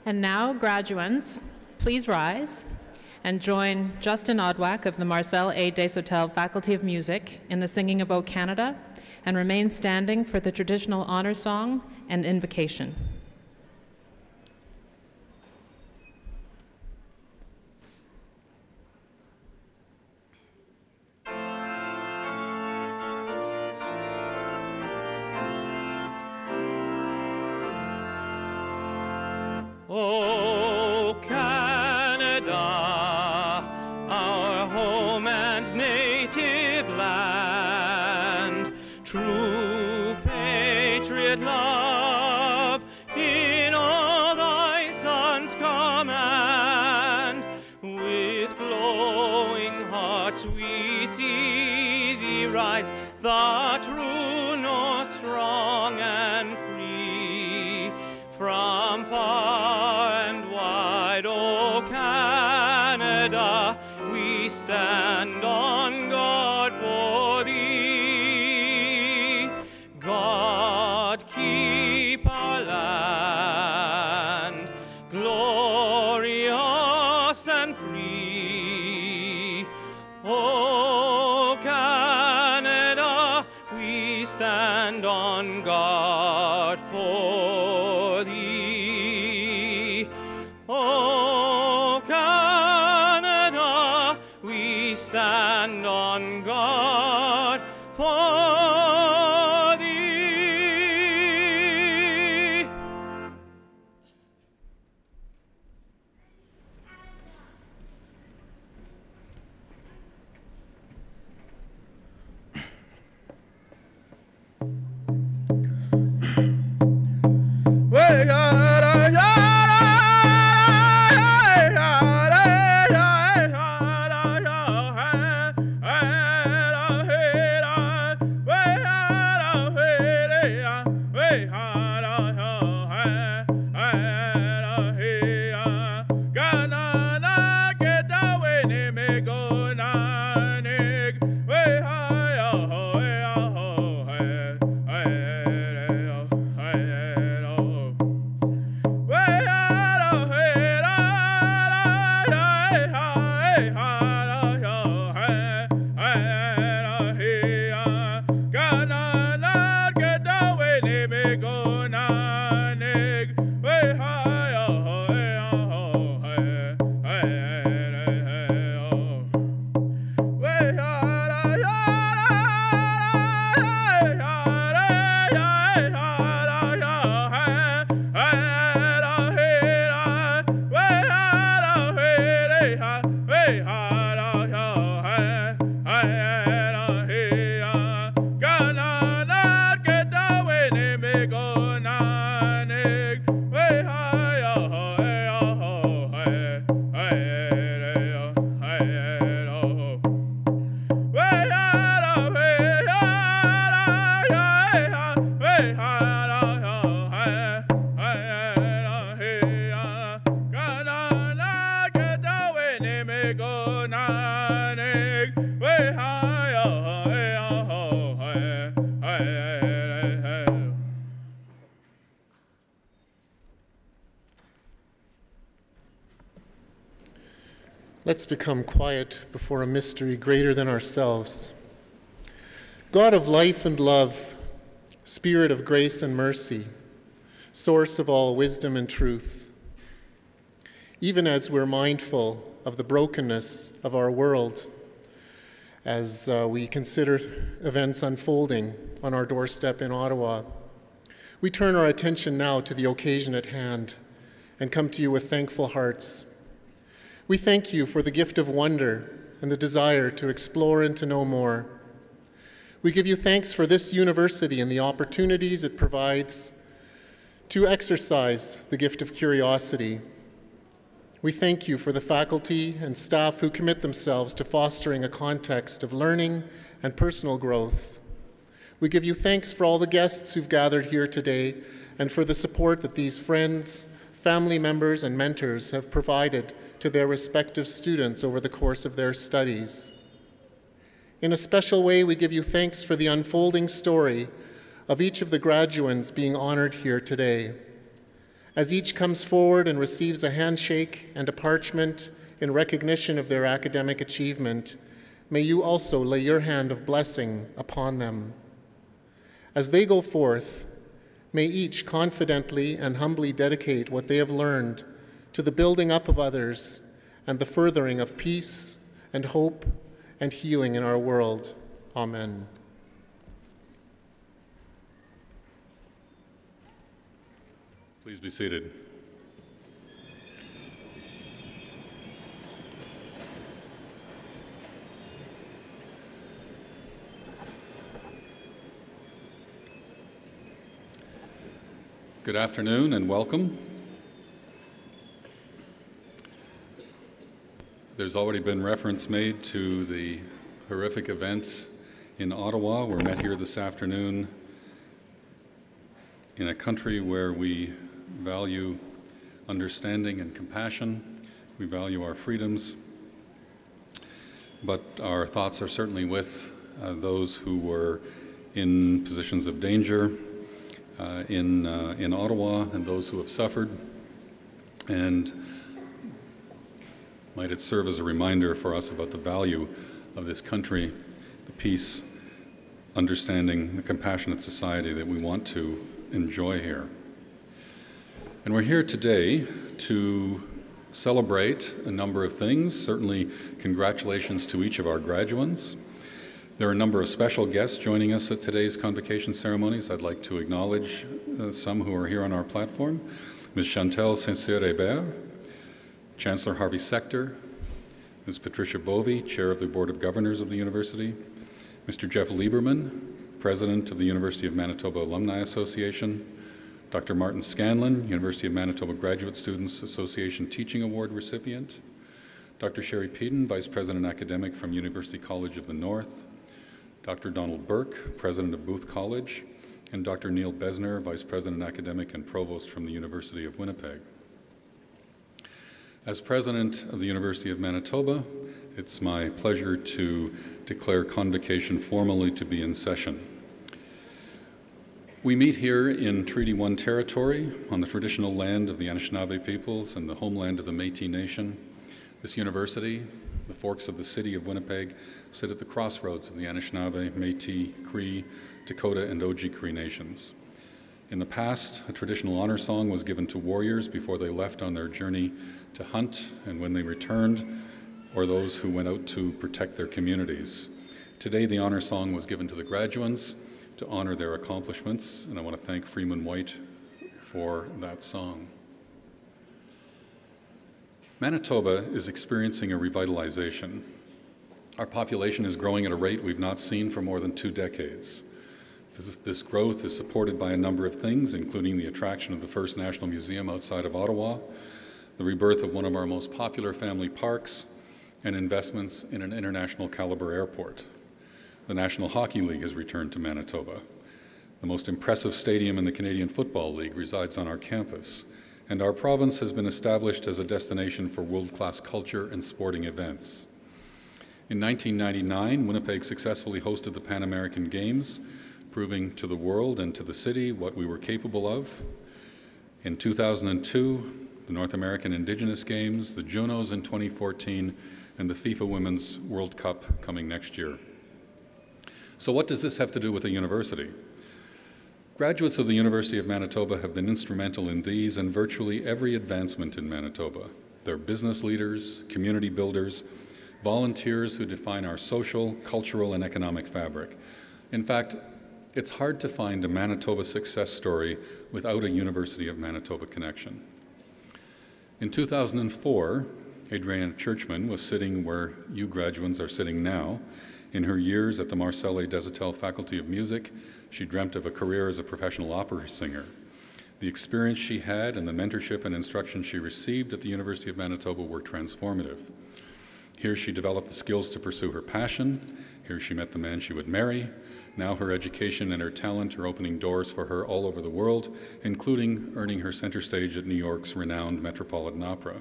And now, graduands, please rise and join Justin Odwack of the Marcel A. Desautels Faculty of Music in the singing of O Canada, and remain standing for the traditional honor song and invocation. O Canada, our home and native land, true patriot love in all thy sons' command. With glowing hearts we see thee rise, the true north, strong and free. From far and wide, O Canada, we stand on guard for thee. God keep our land glorious and free. O Canada, we stand on guard for thee. O Canada, we stand on guard for thee. Let's become quiet before a mystery greater than ourselves. God of life and love, Spirit of grace and mercy, source of all wisdom and truth, even as we're mindful of the brokenness of our world, as we consider events unfolding on our doorstep in Ottawa, we turn our attention now to the occasion at hand and come to you with thankful hearts. We thank you for the gift of wonder and the desire to explore and to know more. We give you thanks for this university and the opportunities it provides to exercise the gift of curiosity. We thank you for the faculty and staff who commit themselves to fostering a context of learning and personal growth. We give you thanks for all the guests who've gathered here today and for the support that these friends, family members, and mentors have provided to their respective students over the course of their studies. In a special way, we give you thanks for the unfolding story of each of the graduands being honored here today. As each comes forward and receives a handshake and a parchment in recognition of their academic achievement, may you also lay your hand of blessing upon them. As they go forth, may each confidently and humbly dedicate what they have learned to the building up of others and the furthering of peace and hope and healing in our world. Amen. Please be seated. Good afternoon and welcome. There's already been reference made to the horrific events in Ottawa. We're met here this afternoon in a country where we value understanding and compassion. We value our freedoms, but our thoughts are certainly with those who were in positions of danger in Ottawa and those who have suffered. And might it serve as a reminder for us about the value of this country, the peace, understanding, the compassionate society that we want to enjoy here. And we're here today to celebrate a number of things. Certainly, congratulations to each of our graduates. There are a number of special guests joining us at today's convocation ceremonies. I'd like to acknowledge some who are here on our platform. Ms. Chantal Saint-Cyr-Hébert, Chancellor Harvey Sector, Ms. Patricia Bovey, Chair of the Board of Governors of the University, Mr. Jeff Lieberman, President of the University of Manitoba Alumni Association, Dr. Martin Scanlon, University of Manitoba Graduate Students Association Teaching Award recipient, Dr. Sherry Peden, Vice President Academic from University College of the North, Dr. Donald Burke, President of Booth College, and Dr. Neil Besner, Vice President Academic and Provost from the University of Winnipeg. As President of the University of Manitoba, it's my pleasure to declare Convocation formally to be in session. We meet here in Treaty 1 territory on the traditional land of the Anishinaabe peoples and the homeland of the Métis Nation. This university, the forks of the city of Winnipeg, sit at the crossroads of the Anishinaabe, Métis, Cree, Dakota, and Oji-Cree nations. In the past, a traditional honor song was given to warriors before they left on their journey to hunt and when they returned, or those who went out to protect their communities. Today, the honor song was given to the graduates to honor their accomplishments, and I want to thank Freeman White for that song. Manitoba is experiencing a revitalization. Our population is growing at a rate we've not seen for more than 2 decades. This growth is supported by a number of things, including the attraction of the first National Museum outside of Ottawa, the rebirth of one of our most popular family parks, and investments in an international caliber airport. The National Hockey League has returned to Manitoba. The most impressive stadium in the Canadian Football League resides on our campus, and our province has been established as a destination for world-class culture and sporting events. In 1999, Winnipeg successfully hosted the Pan American Games, proving to the world and to the city what we were capable of. In 2002, the North American Indigenous Games, the Junos in 2014, and the FIFA Women's World Cup coming next year. So what does this have to do with a university? Graduates of the University of Manitoba have been instrumental in these and virtually every advancement in Manitoba. They're business leaders, community builders, volunteers who define our social, cultural, and economic fabric. In fact, it's hard to find a Manitoba success story without a University of Manitoba connection. In 2004, Adriana Churchman was sitting where you graduates are sitting now. In her years at the Marcel A. Desautels Faculty of Music, she dreamt of a career as a professional opera singer. The experience she had and the mentorship and instruction she received at the University of Manitoba were transformative. Here she developed the skills to pursue her passion. Here she met the man she would marry. Now her education and her talent are opening doors for her all over the world, including earning her center stage at New York's renowned Metropolitan Opera.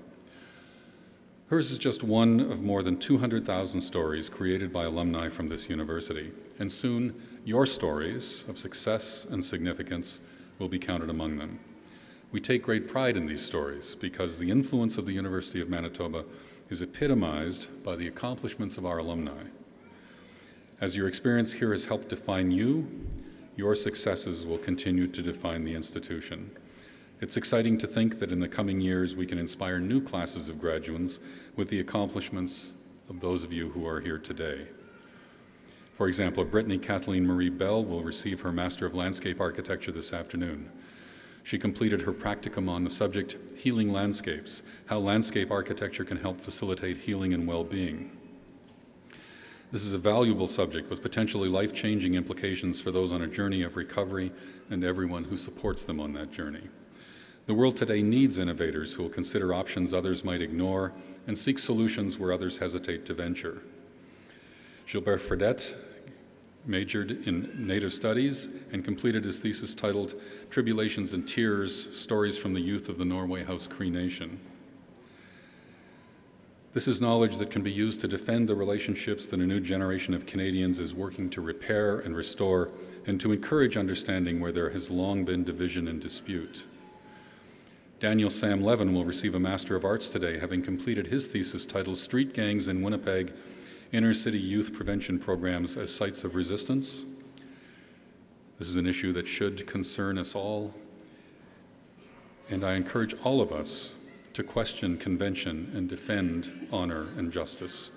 Hers is just one of more than 200,000 stories created by alumni from this university, and soon your stories of success and significance will be counted among them. We take great pride in these stories because the influence of the University of Manitoba is epitomized by the accomplishments of our alumni. As your experience here has helped define you, your successes will continue to define the institution. It's exciting to think that in the coming years we can inspire new classes of graduates with the accomplishments of those of you who are here today. For example, Brittany Kathleen Marie Bell will receive her Master of Landscape Architecture this afternoon. She completed her practicum on the subject, Healing Landscapes, how landscape architecture can help facilitate healing and well-being. This is a valuable subject with potentially life-changing implications for those on a journey of recovery and everyone who supports them on that journey. The world today needs innovators who will consider options others might ignore and seek solutions where others hesitate to venture. Gilbert Fredette majored in Native Studies and completed his thesis titled Tribulations and Tears, Stories from the Youth of the Norway House Cree Nation. This is knowledge that can be used to defend the relationships that a new generation of Canadians is working to repair and restore and to encourage understanding where there has long been division and dispute. Daniel Sam Levin will receive a Master of Arts today, having completed his thesis titled Street Gangs in Winnipeg, Inner-City Youth Prevention Programs as Sites of Resistance. This is an issue that should concern us all, and I encourage all of us to question convention and defend honor and justice.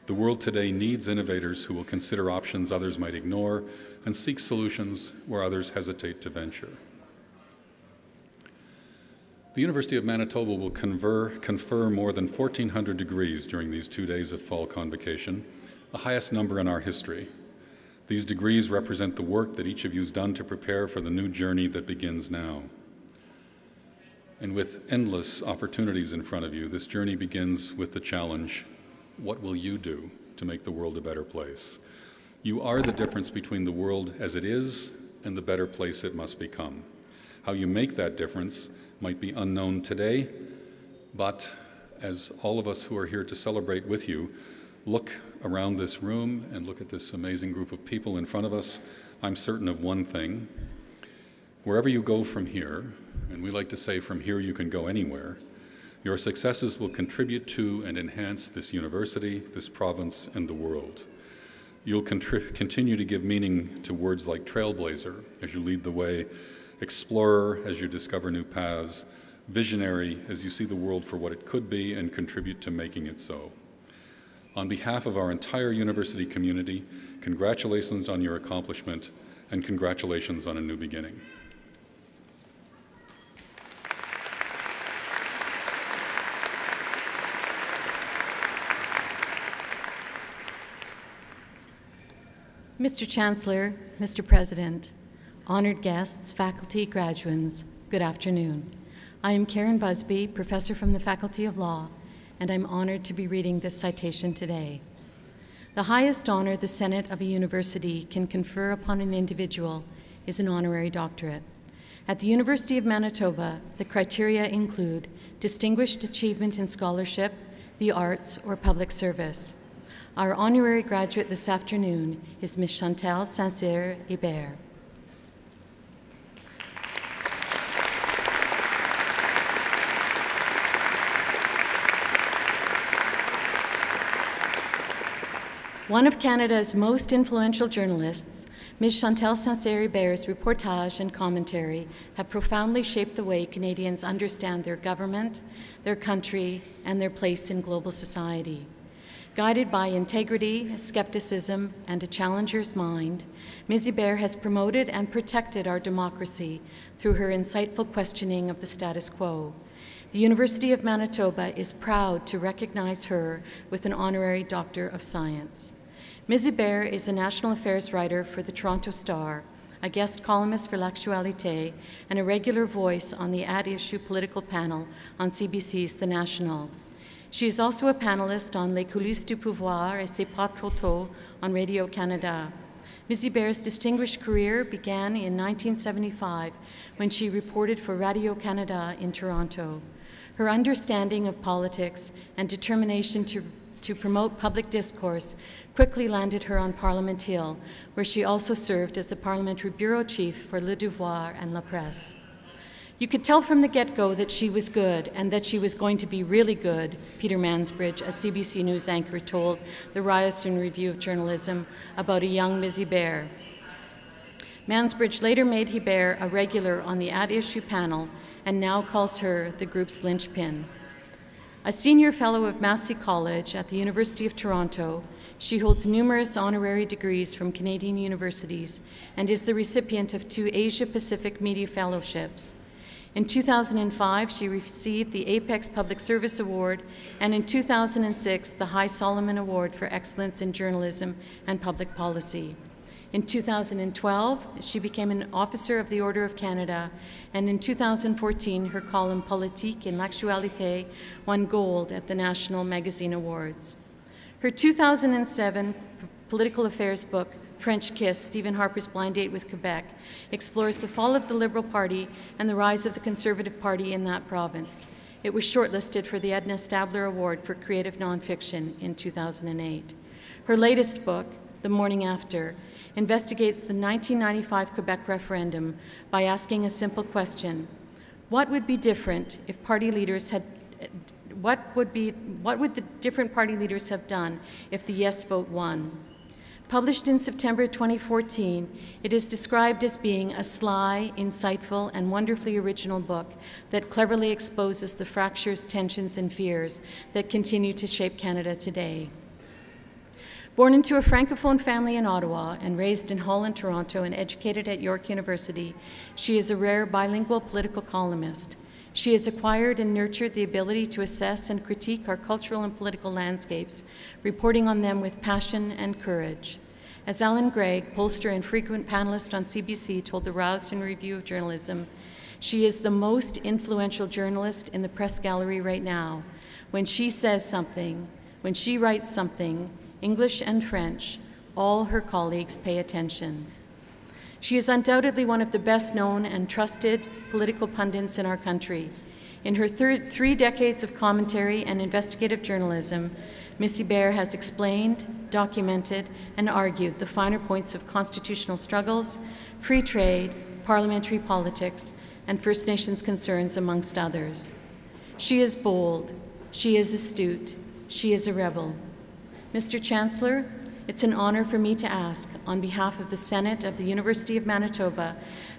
The world today needs innovators who will consider options others might ignore and seek solutions where others hesitate to venture. The University of Manitoba will confer more than 1,400 degrees during these 2 days of fall convocation, the highest number in our history. These degrees represent the work that each of you has done to prepare for the new journey that begins now. And with endless opportunities in front of you, this journey begins with the challenge, what will you do to make the world a better place? You are the difference between the world as it is and the better place it must become. How you make that difference might be unknown today, but as all of us who are here to celebrate with you look around this room and look at this amazing group of people in front of us, I'm certain of one thing. Wherever you go from here, and we like to say from here you can go anywhere, your successes will contribute to and enhance this university, this province, and the world. You'll continue to give meaning to words like trailblazer as you lead the way, explorer as you discover new paths, visionary as you see the world for what it could be and contribute to making it so. On behalf of our entire university community, congratulations on your accomplishment and congratulations on a new beginning. Mr. Chancellor, Mr. President, honored guests, faculty, graduands, good afternoon. I am Karen Busby, professor from the Faculty of Law, and I'm honored to be reading this citation today. The highest honor the Senate of a university can confer upon an individual is an honorary doctorate. At the University of Manitoba, the criteria include distinguished achievement in scholarship, the arts, or public service. Our honorary graduate this afternoon is Ms. Chantal Saint-Cyr-Hébert. One of Canada's most influential journalists, Ms. Chantal Saint-Cyr-Hébert's reportage and commentary have profoundly shaped the way Canadians understand their government, their country, and their place in global society. Guided by integrity, skepticism, and a challenger's mind, Ms. Hébert has promoted and protected our democracy through her insightful questioning of the status quo. The University of Manitoba is proud to recognize her with an honorary Doctor of Science. Ms. Hébert is a national affairs writer for the Toronto Star, a guest columnist for L'Actualité, and a regular voice on the at-issue political panel on CBC's The National. She is also a panelist on Les coulisses du pouvoir et c'est pas trop tôt on Radio-Canada. Ms. Hébert's distinguished career began in 1975 when she reported for Radio-Canada in Toronto. Her understanding of politics and determination to promote public discourse quickly landed her on Parliament Hill, where she also served as the parliamentary bureau chief for Le Devoir and La Presse. You could tell from the get-go that she was good and that she was going to be really good, Peter Mansbridge, a CBC News anchor, told the Ryerson Review of Journalism about a young Missy Bear. Mansbridge later made Hebert a regular on the At Issue panel and now calls her the group's linchpin. A senior fellow of Massey College at the University of Toronto, she holds numerous honorary degrees from Canadian universities and is the recipient of 2 Asia-Pacific Media Fellowships. In 2005, she received the Apex Public Service Award, and in 2006, the High Solomon Award for Excellence in Journalism and Public Policy. In 2012, she became an officer of the Order of Canada, and in 2014, her column Politique et l'Actualité won gold at the National Magazine Awards. Her 2007 political affairs book, French Kiss, Stephen Harper's Blind Date with Quebec, explores the fall of the Liberal Party and the rise of the Conservative Party in that province. It was shortlisted for the Edna Stabler Award for Creative Nonfiction in 2008. Her latest book, The Morning After, investigates the 1995 Quebec referendum by asking a simple question: what would be different if party leaders had what would the different party leaders have done if the yes vote won? Published in September 2014, it is described as being a sly, insightful, and wonderfully original book that cleverly exposes the fractures, tensions, and fears that continue to shape Canada today. Born into a Francophone family in Ottawa and raised in Hull and Toronto and educated at York University, she is a rare bilingual political columnist. She has acquired and nurtured the ability to assess and critique our cultural and political landscapes, reporting on them with passion and courage. As Alan Gregg, pollster and frequent panelist on CBC, told the Ryerson Review of Journalism, she is the most influential journalist in the press gallery right now. When she says something, when she writes something, English and French, all her colleagues pay attention. She is undoubtedly one of the best known and trusted political pundits in our country. In her 3 decades of commentary and investigative journalism, Missy Bear has explained, documented, and argued the finer points of constitutional struggles, free trade, parliamentary politics, and First Nations concerns, amongst others. She is bold, she is astute, she is a rebel. Mr. Chancellor, it's an honor for me to ask, on behalf of the Senate of the University of Manitoba,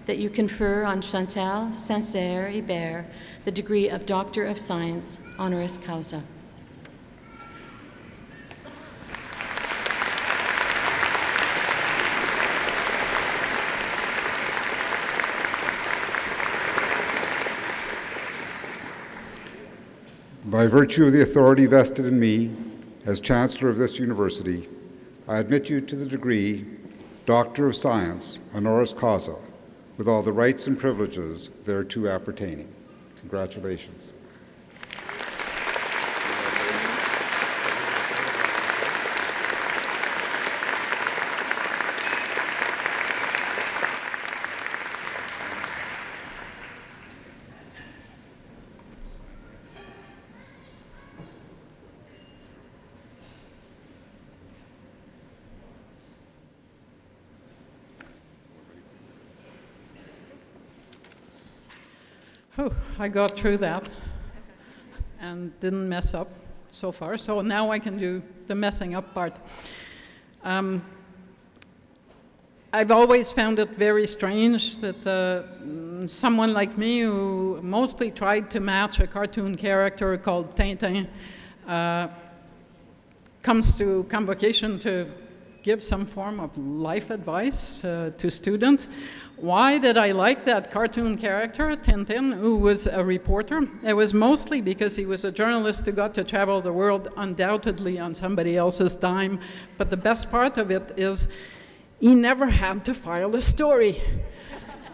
that you confer on Chantal Sinclair-Hebert the degree of Doctor of Science, honoris causa. By virtue of the authority vested in me as Chancellor of this university, I admit you to the degree Doctor of Science, honoris causa, with all the rights and privileges thereto appertaining. Congratulations. Oh, I got through that and didn't mess up so far, so now I can do the messing up part. I've always found it very strange that someone like me, who mostly tried to match a cartoon character called Tintin, comes to Convocation to give some form of life advice to students. Why did I like that cartoon character, Tintin, who was a reporter? It was mostly because he was a journalist who got to travel the world undoubtedly on somebody else's dime. But the best part of it is he never had to file a story.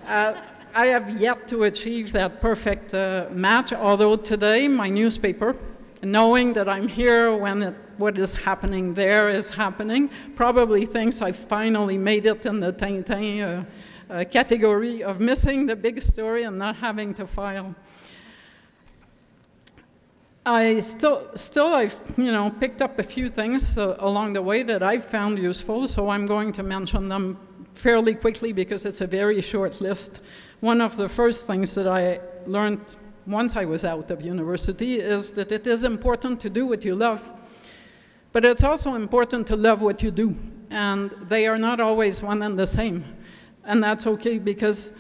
I have yet to achieve that perfect match, although today my newspaper, knowing that I'm here when what is happening there is happening, probably thinks I finally made it in the Tintin category of missing the big story and not having to file. I've picked up a few things along the way that I've found useful, so I'm going to mention them fairly quickly because it's a very short list. One of the first things that I learned once I was out of university is that it is important to do what you love, but it's also important to love what you do, and they are not always one and the same. And that's okay, because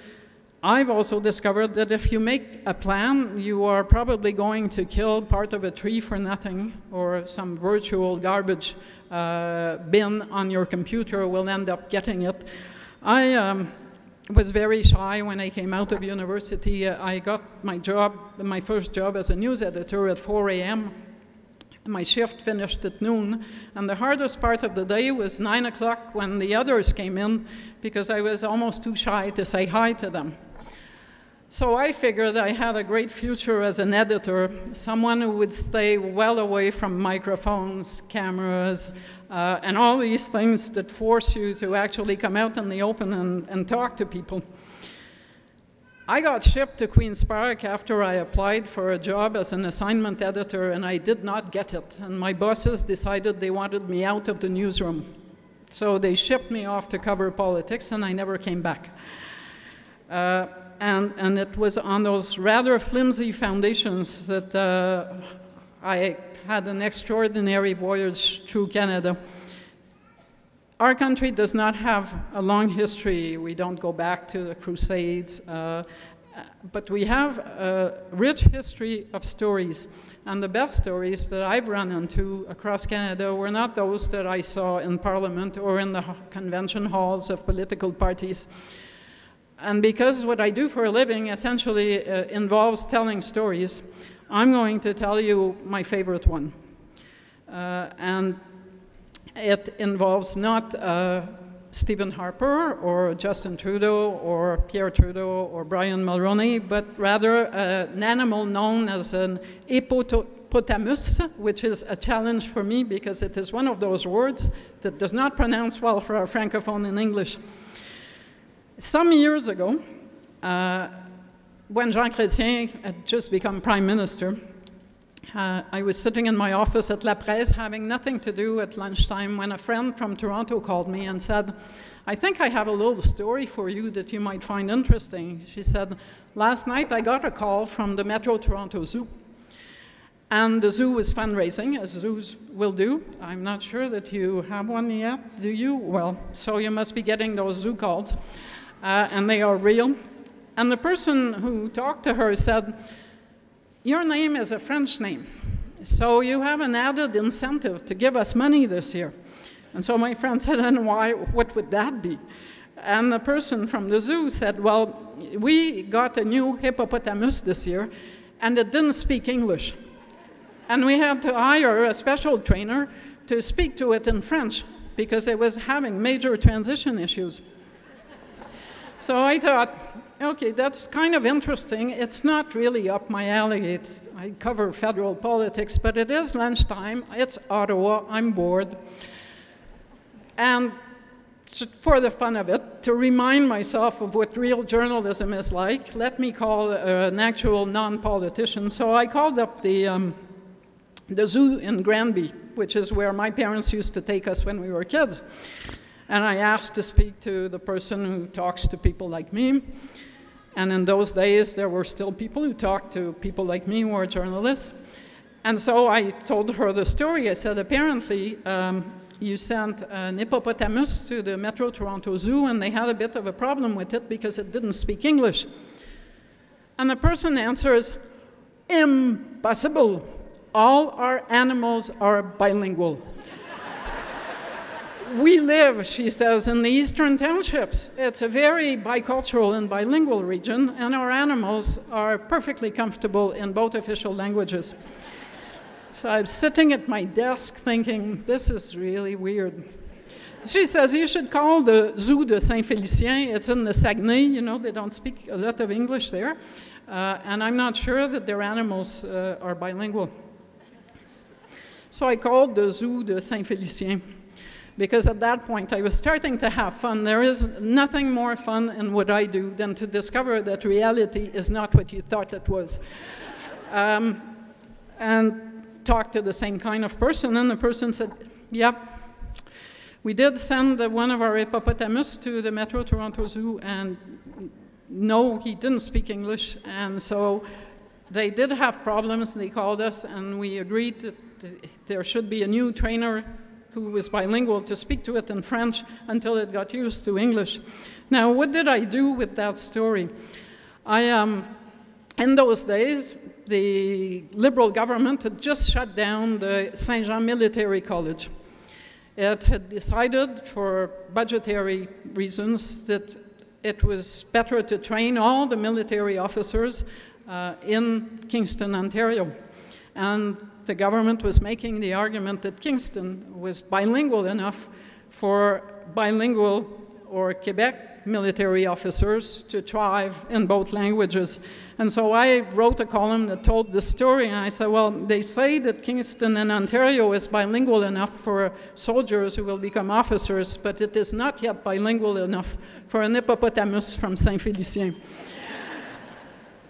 I've also discovered that if you make a plan, you are probably going to kill part of a tree for nothing, or some virtual garbage bin on your computer will end up getting it. I was very shy when I came out of university. I got my first job as a news editor at 4 a.m. My shift finished at noon, and the hardest part of the day was 9 o'clock when the others came in, because I was almost too shy to say hi to them. So I figured I had a great future as an editor, someone who would stay well away from microphones, cameras, and all these things that force you to actually come out in the open and talk to people. I got shipped to Queen's Park after I applied for a job as an assignment editor, and I did not get it. And my bosses decided they wanted me out of the newsroom. So they shipped me off to cover politics, and I never came back. And it was on those rather flimsy foundations that I had an extraordinary voyage through Canada. Our country does not have a long history. We don't go back to the Crusades, but we have a rich history of stories. And the best stories that I've run into across Canada were not those that I saw in Parliament or in the convention halls of political parties. And because what I do for a living essentially involves telling stories, I'm going to tell you my favorite one. And it involves not Stephen Harper or Justin Trudeau or Pierre Trudeau or Brian Mulroney, but rather an animal known as an hippopotamus, which is a challenge for me because it is one of those words that does not pronounce well for a francophone in English. Some years ago, when Jean Chrétien had just become Prime Minister, I was sitting in my office at La Presse having nothing to do at lunchtime when a friend from Toronto called me and said, "I think I have a little story for you that you might find interesting." She said, "Last night I got a call from the Metro Toronto Zoo. And the zoo is fundraising, as zoos will do. I'm not sure that you have one yet, do you? Well, so you must be getting those zoo calls. And they are real." And the person who talked to her said, "Your name is a French name, so you have an added incentive to give us money this year." And so my friend said, "And why? What would that be?" And the person from the zoo said, "Well, we got a new hippopotamus this year, and it didn't speak English. And we had to hire a special trainer to speak to it in French because it was having major transition issues." So I thought, okay, that's kind of interesting. It's not really up my alley. I cover federal politics, but it is lunchtime. It's Ottawa. I'm bored. And for the fun of it, to remind myself of what real journalism is like, let me call an actual non-politician. So I called up the zoo in Granby, which is where my parents used to take us when we were kids. And I asked to speak to the person who talks to people like me. And in those days, there were still people who talked to people like me who were journalists. And so I told her the story. I said, apparently, you sent an hippopotamus to the Metro Toronto Zoo, and they had a bit of a problem with it because it didn't speak English. And the person answers, "Impossible. All our animals are bilingual." We live, she says, in the Eastern Townships. It's a very bicultural and bilingual region, and our animals are perfectly comfortable in both official languages. So I'm sitting at my desk thinking, this is really weird. She says, you should call the Zoo de Saint-Félicien. It's in the Saguenay. You know, they don't speak a lot of English there. And I'm not sure that their animals are bilingual. So I called the Zoo de Saint-Félicien, because at that point I was starting to have fun. There is nothing more fun in what I do than to discover that reality is not what you thought it was. And talk to the same kind of person, and the person said, yep, We did send one of our hippopotamus to the Metro Toronto Zoo, and no, he didn't speak English, and so they did have problems. They called us, and we agreed that there should be a new trainer who was bilingual to speak to it in French until it got used to English. Now, what did I do with that story? In those days, the Liberal government had just shut down the Saint-Jean Military College. It had decided, for budgetary reasons, that it was better to train all the military officers in Kingston, Ontario. And the government was making the argument that Kingston was bilingual enough for bilingual or Quebec military officers to thrive in both languages. And so I wrote a column that told the story, and I said, well, they say that Kingston and Ontario is bilingual enough for soldiers who will become officers, but it is not yet bilingual enough for an hippopotamus from Saint-Félicien.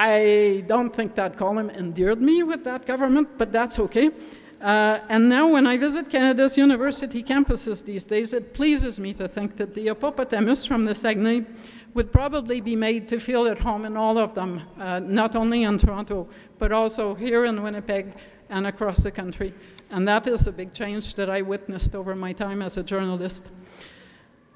I don't think that column endeared me with that government, but that's okay. And now when I visit Canada's university campuses these days, it pleases me to think that the hippopotamus from the Saguenay would probably be made to feel at home in all of them, not only in Toronto, but also here in Winnipeg and across the country. And that is a big change that I witnessed over my time as a journalist.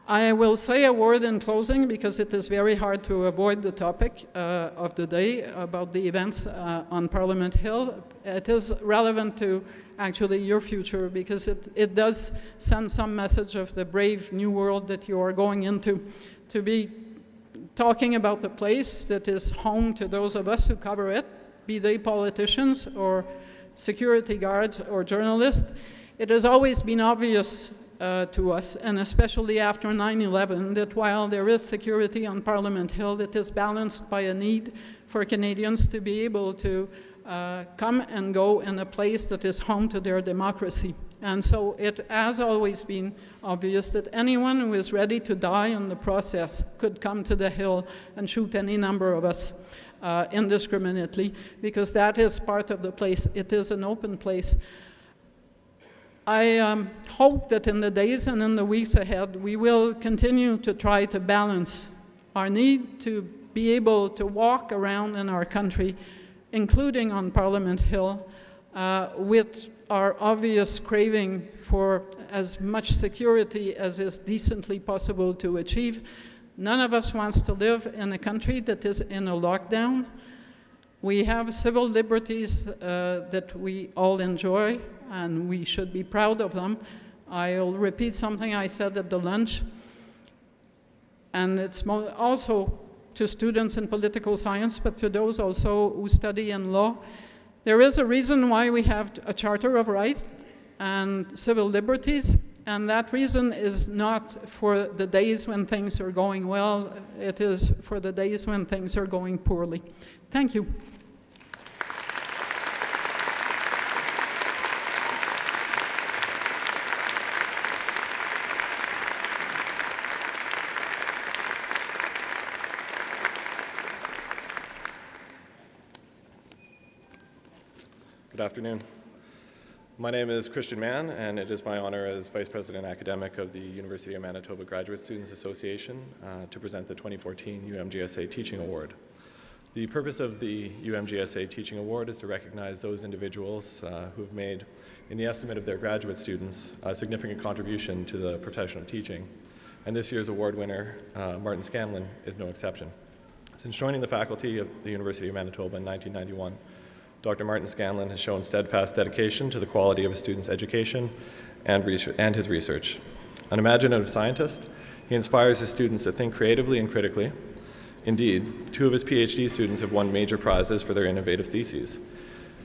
I will say a word in closing because it is very hard to avoid the topic of the day about the events on Parliament Hill. It is relevant to actually your future because it does send some message of the brave new world that you are going into, to be talking about the place that is home to those of us who cover it, be they politicians or security guards or journalists. It has always been obvious to us, and especially after 9/11, that while there is security on Parliament Hill, it is balanced by a need for Canadians to be able to come and go in a place that is home to their democracy. And so it has always been obvious that anyone who is ready to die in the process could come to the Hill and shoot any number of us indiscriminately, because that is part of the place. It is an open place. I hope that in the days and in the weeks ahead, we will continue to try to balance our need to be able to walk around in our country, including on Parliament Hill, with our obvious craving for as much security as is decently possible to achieve. None of us wants to live in a country that is in a lockdown. We have civil liberties that we all enjoy, and we should be proud of them. I'll repeat something I said at the lunch, and it's also to students in political science, but to those also who study in law. There is a reason why we have a Charter of Rights and civil liberties, and that reason is not for the days when things are going well, it is for the days when things are going poorly. Thank you. Good afternoon. My name is Christian Mann, and it is my honor as Vice President Academic of the University of Manitoba Graduate Students Association to present the 2014 UMGSA Teaching Award. The purpose of the UMGSA Teaching Award is to recognize those individuals who have made, in the estimate of their graduate students, a significant contribution to the profession of teaching. And this year's award winner, Martin Scanlon, is no exception. Since joining the faculty of the University of Manitoba in 1991, Dr. Martin Scanlon has shown steadfast dedication to the quality of his students' education and his research. An imaginative scientist, he inspires his students to think creatively and critically. Indeed, 2 of his PhD students have won major prizes for their innovative theses.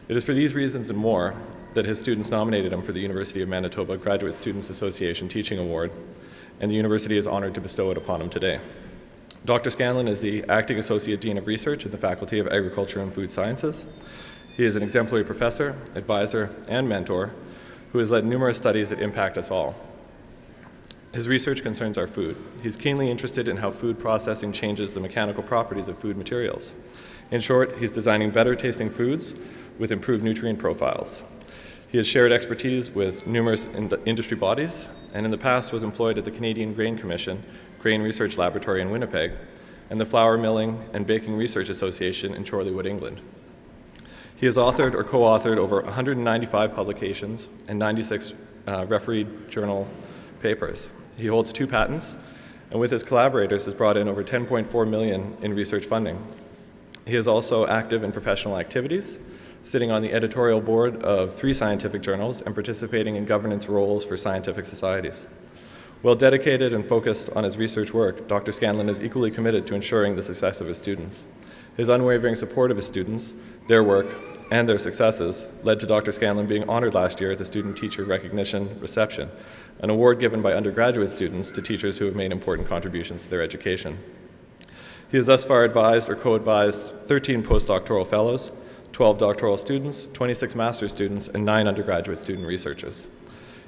It is for these reasons and more that his students nominated him for the University of Manitoba Graduate Students Association Teaching Award, and the university is honored to bestow it upon him today. Dr. Scanlon is the Acting Associate Dean of Research at the Faculty of Agriculture and Food Sciences. He is an exemplary professor, advisor, and mentor who has led numerous studies that impact us all. His research concerns our food. He's keenly interested in how food processing changes the mechanical properties of food materials. In short, he's designing better tasting foods with improved nutrient profiles. He has shared expertise with numerous industry bodies, and in the past was employed at the Canadian Grain Commission, Grain Research Laboratory in Winnipeg, and the Flour Milling and Baking Research Association in Chorleywood, England. He has authored or co-authored over 195 publications and 96 refereed journal papers. He holds 2 patents, and with his collaborators has brought in over $10.4 million in research funding. He is also active in professional activities, sitting on the editorial board of 3 scientific journals and participating in governance roles for scientific societies. Well dedicated and focused on his research work, Dr. Scanlon is equally committed to ensuring the success of his students. His unwavering support of his students, their work, and their successes led to Dr. Scanlon being honored last year at the Student Teacher Recognition Reception, an award given by undergraduate students to teachers who have made important contributions to their education. He has thus far advised or co-advised 13 postdoctoral fellows, 12 doctoral students, 26 master's students, and 9 undergraduate student researchers.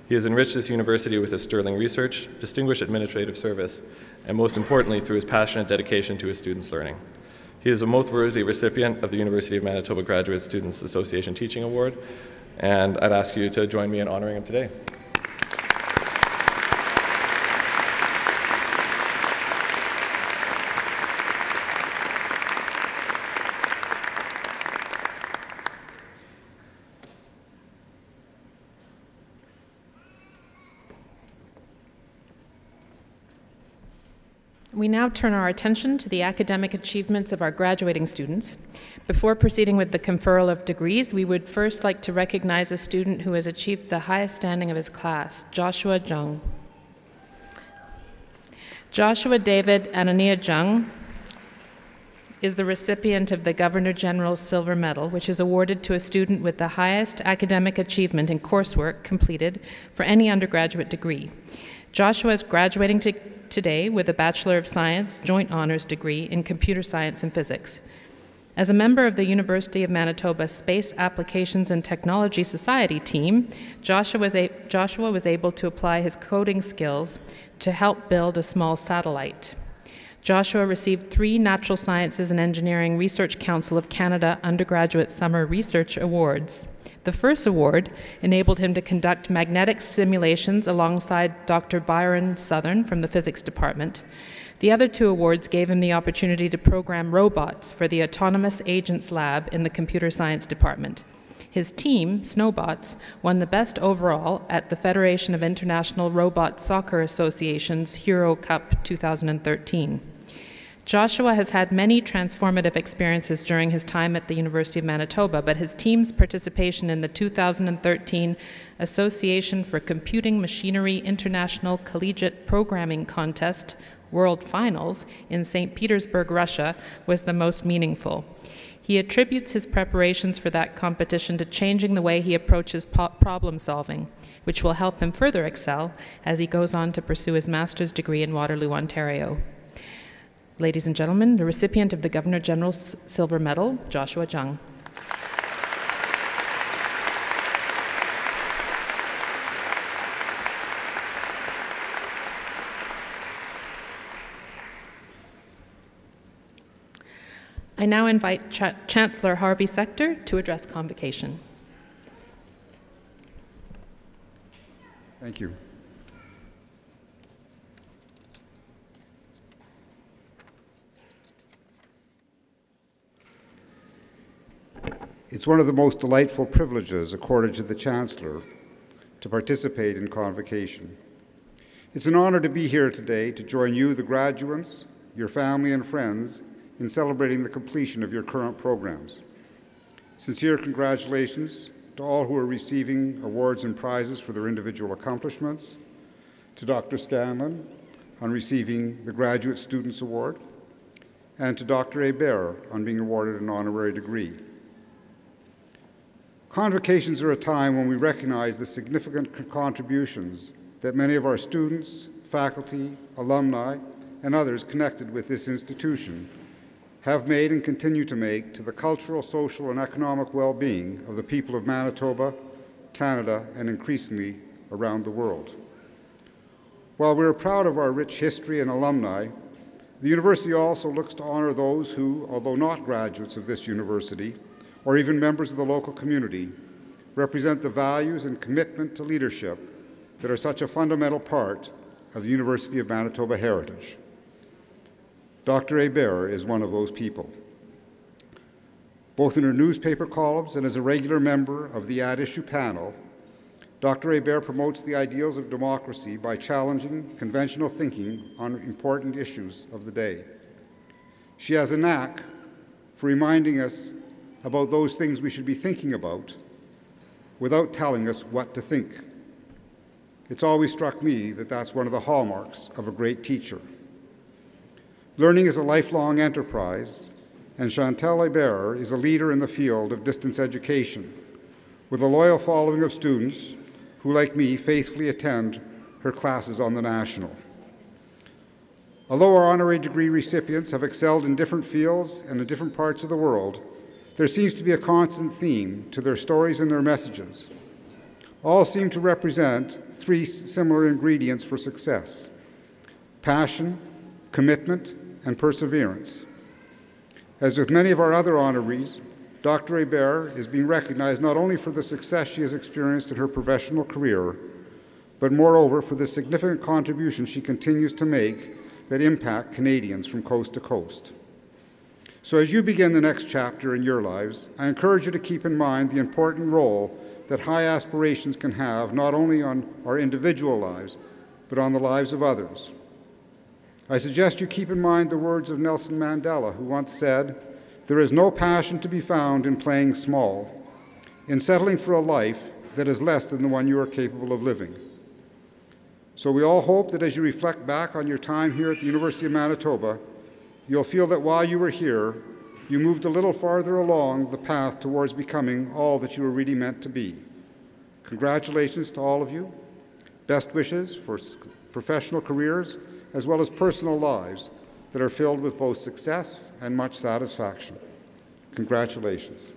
He has enriched this university with his sterling research, distinguished administrative service, and most importantly, through his passionate dedication to his students' learning. He is a most worthy recipient of the University of Manitoba Graduate Students Association Teaching Award, and I'd ask you to join me in honoring him today. We now turn our attention to the academic achievements of our graduating students. Before proceeding with the conferral of degrees, we would first like to recognize a student who has achieved the highest standing of his class, Joshua Jung. Joshua David Anania Jung is the recipient of the Governor General's Silver Medal, which is awarded to a student with the highest academic achievement in coursework completed for any undergraduate degree. Joshua is graduating today with a Bachelor of Science Joint Honors degree in Computer Science and Physics. As a member of the University of Manitoba Space Applications and Technology Society team, Joshua was able to apply his coding skills to help build a small satellite. Joshua received 3 Natural Sciences and Engineering Research Council of Canada Undergraduate Summer Research Awards. The first award enabled him to conduct magnetic simulations alongside Dr. Byron Southern from the physics department. The other 2 awards gave him the opportunity to program robots for the Autonomous Agents Lab in the computer science department. His team, Snowbots, won the best overall at the Federation of International Robot Soccer Association's Hero Cup 2013. Joshua has had many transformative experiences during his time at the University of Manitoba, but his team's participation in the 2013 Association for Computing Machinery International Collegiate Programming Contest World Finals in St. Petersburg, Russia, was the most meaningful. He attributes his preparations for that competition to changing the way he approaches problem solving, which will help him further excel as he goes on to pursue his master's degree in Waterloo, Ontario. Ladies and gentlemen, the recipient of the Governor General's Silver Medal, Joshua Jung. I now invite Chancellor Harvey Sector to address Convocation. Thank you. It's one of the most delightful privileges accorded to the Chancellor to participate in Convocation. It's an honor to be here today to join you, the graduates, your family and friends, in celebrating the completion of your current programs. Sincere congratulations to all who are receiving awards and prizes for their individual accomplishments, to Dr. Scanlon on receiving the Graduate Students Award, and to Dr. Hebert on being awarded an honorary degree. Convocations are a time when we recognize the significant contributions that many of our students, faculty, alumni, and others connected with this institution have made and continue to make to the cultural, social, and economic well-being of the people of Manitoba, Canada, and increasingly around the world. While we are proud of our rich history and alumni, the university also looks to honor those who, although not graduates of this university, or even members of the local community, represent the values and commitment to leadership that are such a fundamental part of the University of Manitoba heritage. Dr. Hébert is one of those people. Both in her newspaper columns and as a regular member of the At Issue panel, Dr. Hébert promotes the ideals of democracy by challenging conventional thinking on important issues of the day. She has a knack for reminding us about those things we should be thinking about without telling us what to think. It's always struck me that that's one of the hallmarks of a great teacher. Learning is a lifelong enterprise, and Chantal Hébert is a leader in the field of distance education, with a loyal following of students who, like me, faithfully attend her classes on the National. Although our honorary degree recipients have excelled in different fields and in different parts of the world, there seems to be a constant theme to their stories and their messages. All seem to represent three similar ingredients for success: passion, commitment, and perseverance. As with many of our other honorees, Dr. Hébert is being recognized not only for the success she has experienced in her professional career, but moreover for the significant contribution she continues to make that impact Canadians from coast to coast. So as you begin the next chapter in your lives, I encourage you to keep in mind the important role that high aspirations can have not only on our individual lives, but on the lives of others. I suggest you keep in mind the words of Nelson Mandela, who once said, "There is no passion to be found in playing small, in settling for a life that is less than the one you are capable of living." So we all hope that as you reflect back on your time here at the University of Manitoba, you'll feel that while you were here, you moved a little farther along the path towards becoming all that you were really meant to be. Congratulations to all of you. Best wishes for professional careers as well as personal lives that are filled with both success and much satisfaction. Congratulations.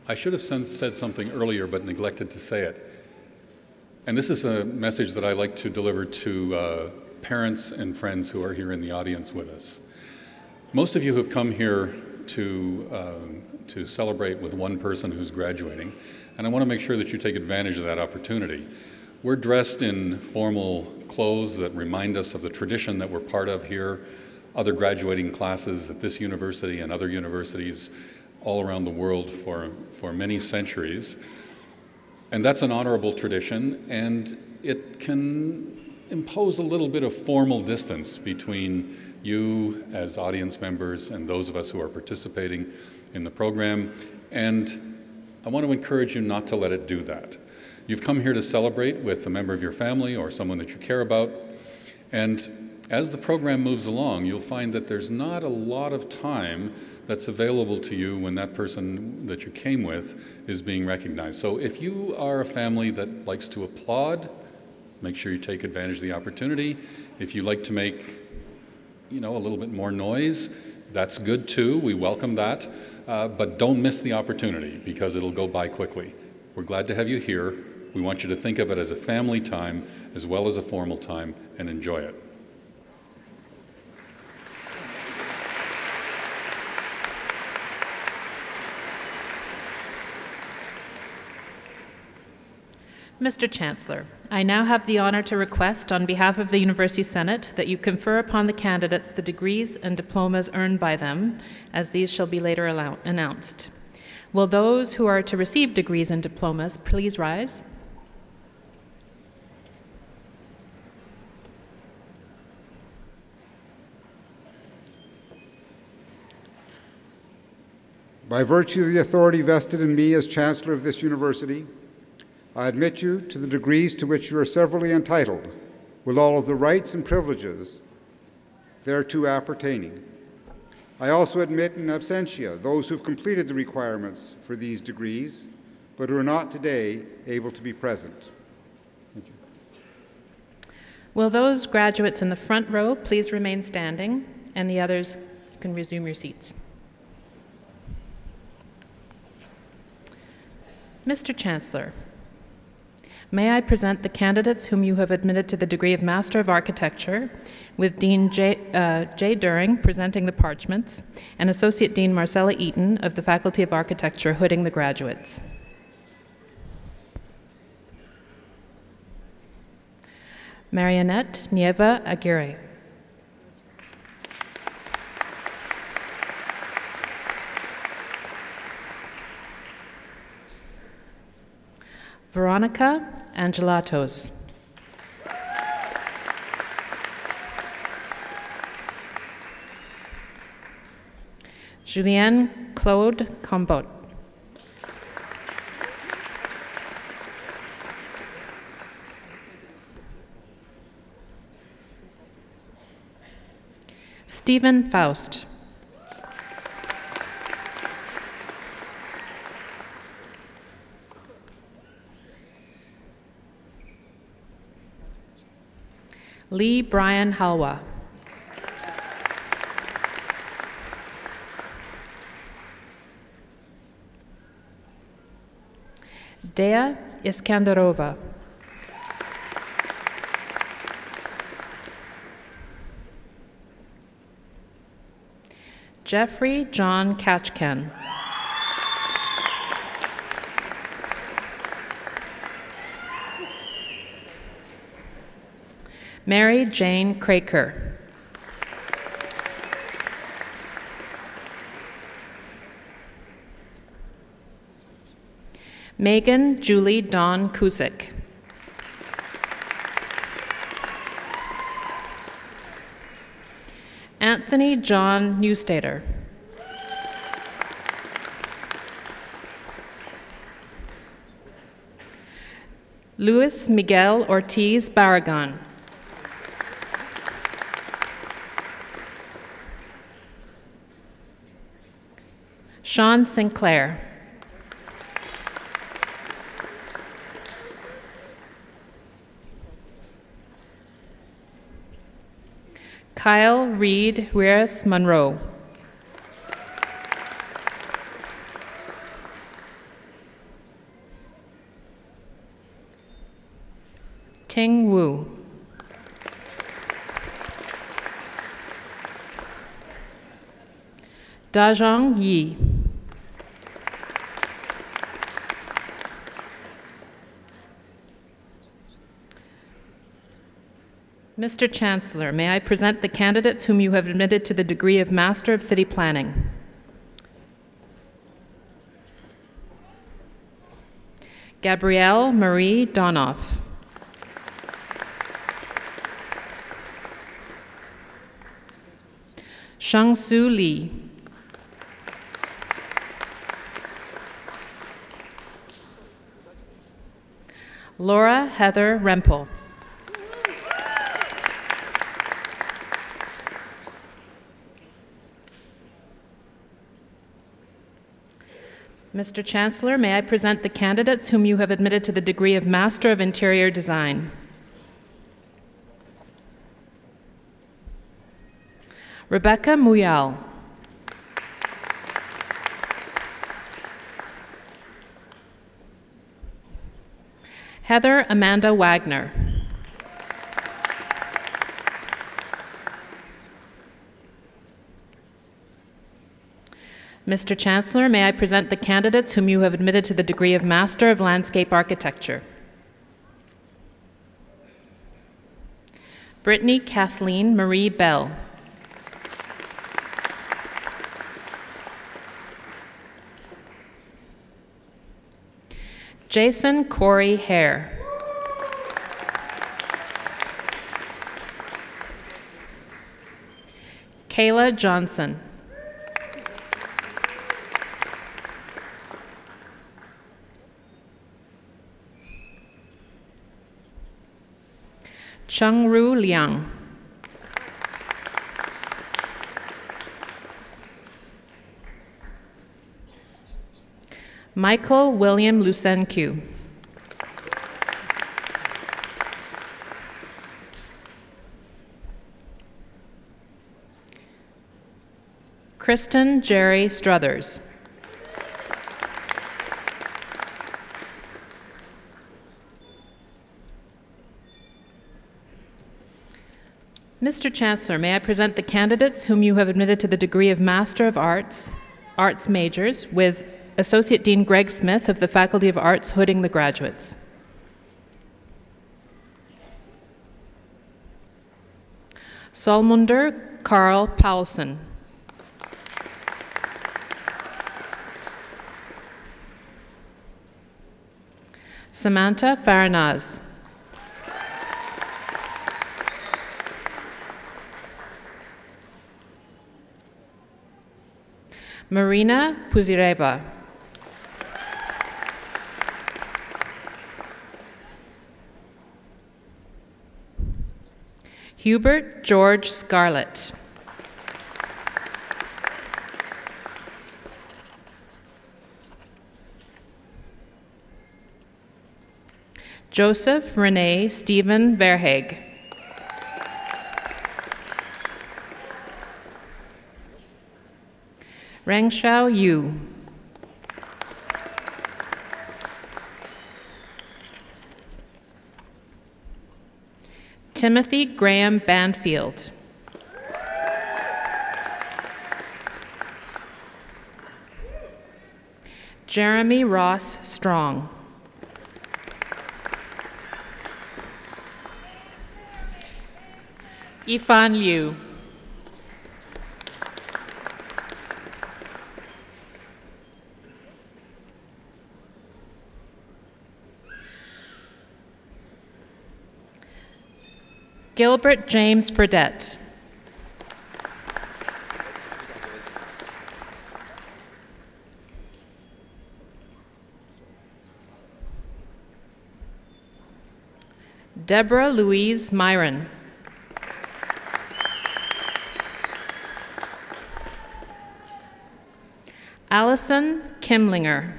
I should have said something earlier but neglected to say it. And this is a message that I like to deliver to parents and friends who are here in the audience with us. Most of you have come here to celebrate with one person who's graduating, and I want to make sure that you take advantage of that opportunity. We're dressed in formal clothes that remind us of the tradition that we're part of here, other graduating classes at this university and other universities all around the world for many centuries. And that's an honorable tradition, and it can impose a little bit of formal distance between you as audience members and those of us who are participating in the program, and I want to encourage you not to let it do that. You've come here to celebrate with a member of your family or someone that you care about, and as the program moves along, you'll find that there's not a lot of time that's available to you when that person that you came with is being recognized. So if you are a family that likes to applaud, make sure you take advantage of the opportunity. If you like to make a little bit more noise, that's good too. We welcome that. But don't miss the opportunity because it'll go by quickly. We're glad to have you here. We want you to think of it as a family time as well as a formal time and enjoy it. Mr. Chancellor, I now have the honor to request on behalf of the University Senate that you confer upon the candidates the degrees and diplomas earned by them, as these shall be later announced. Will those who are to receive degrees and diplomas please rise? By virtue of the authority vested in me as Chancellor of this university, I admit you to the degrees to which you are severally entitled, with all of the rights and privileges thereto appertaining. I also admit in absentia those who have completed the requirements for these degrees, but who are not today able to be present. Thank you. Will those graduates in the front row please remain standing, and the others can resume your seats. Mr. Chancellor, May I present the candidates whom you have admitted to the degree of Master of Architecture, with Dean J. During presenting the parchments, and Associate Dean Marcella Eaton of the Faculty of Architecture hooding the graduates. Marianette Nieva Aguirre. Veronica Angelatos. Julienne Claude Combot. Stephen Faust. Lee Brian Halwa. Dea Iskandarova. Jeffrey John Katchkan. Mary Jane Craker. Megan Julie Dawn Kusick. Anthony John Newstater. Luis Miguel Ortiz Barragan. Sean Sinclair. Kyle Reed Hueres Monroe. Ting Wu. Dajong Yi. Mr. Chancellor, may I present the candidates whom you have admitted to the degree of Master of City Planning? Gabrielle Marie Donoff. Shangsu Li. Laura Heather Rempel. Mr. Chancellor, may I present the candidates whom you have admitted to the degree of Master of Interior Design? Rebecca Muyal. Heather Amanda Wagner. Mr. Chancellor, may I present the candidates whom you have admitted to the degree of Master of Landscape Architecture? Brittany Kathleen Marie Bell. Jason Corey Hare. Kayla Johnson. Chengru Liang. Michael William Lusenku. Kristen Jerry Struthers. Mr. Chancellor, may I present the candidates whom you have admitted to the degree of Master of Arts, Arts Majors, with Associate Dean Greg Smith of the Faculty of Arts hooding the graduates. Solmunder Carl Paulsen. Samantha Farinaz. Marina Puzireva. Hubert George Scarlett. Joseph Rene Stephen Verhaeg. Rangshao Yu. Timothy Graham Banfield. Jeremy Ross Strong. Yifan Liu. Gilbert James Fredette. Deborah Louise Myron. Allison Kimlinger.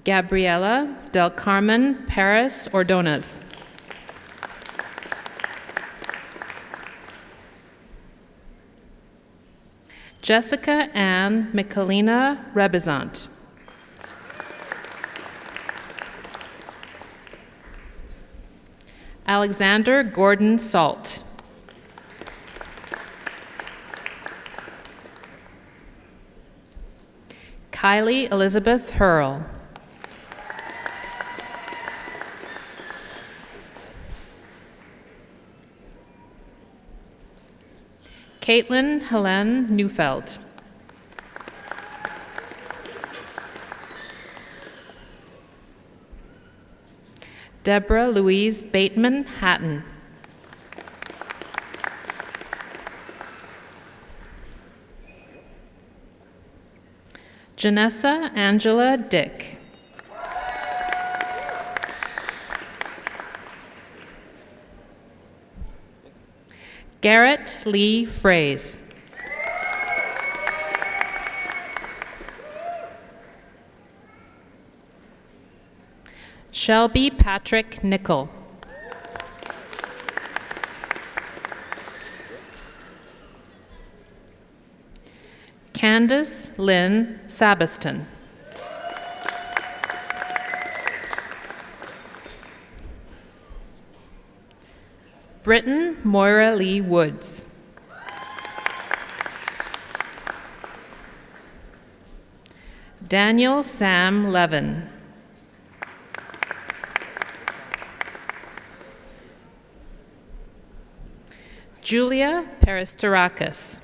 Gabriela del Carmen Perez Ordonez. Jessica Ann Michalina Rebizant. Alexander Gordon Salt. Kylie Elizabeth Hurl. Caitlin Helene Neufeld. Deborah Louise Bateman Hatton. Janessa Angela Dick. Garrett Lee Fraze. Shelby Patrick Nickel. Candace Lynn Sabiston. Britton Moira Lee Woods. Daniel Sam Levin. Julia Peristarakis.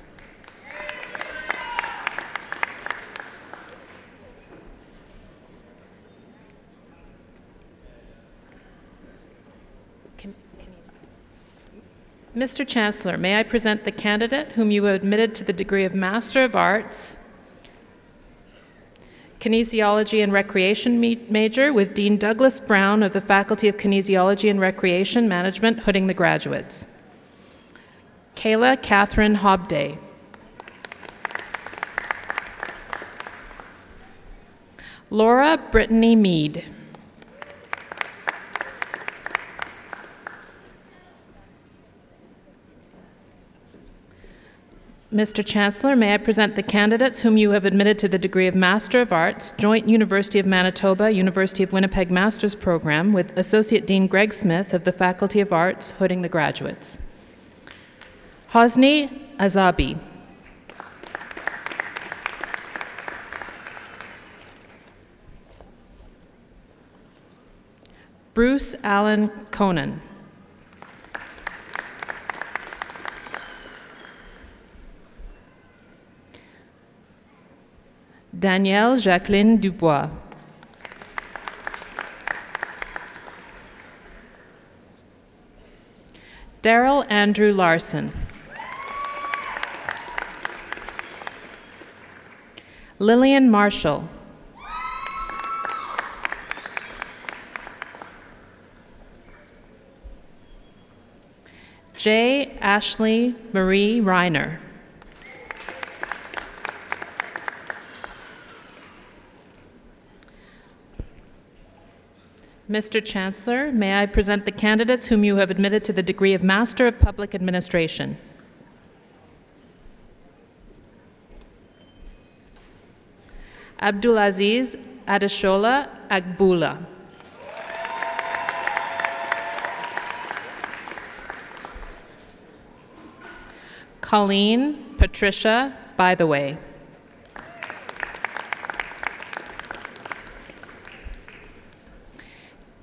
Mr. Chancellor, may I present the candidate whom you have admitted to the degree of Master of Arts, Kinesiology and Recreation major with Dean Douglas Brown of the Faculty of Kinesiology and Recreation Management hooding the graduates. Kayla Catherine Hobday. Laura Brittany Mead. Mr. Chancellor, may I present the candidates whom you have admitted to the degree of Master of Arts, Joint University of Manitoba, University of Winnipeg Master's Program with Associate Dean Greg Smith of the Faculty of Arts, hooding the graduates. Hosni Azabi. Bruce Allen Conan. Danielle Jacqueline Dubois. Daryl Andrew Larson. Lillian Marshall. J. Ashley Marie Reiner. Mr. Chancellor, may I present the candidates whom you have admitted to the degree of Master of Public Administration. Abdulaziz Adeshola Agbula. Colleen Patricia Bytheway.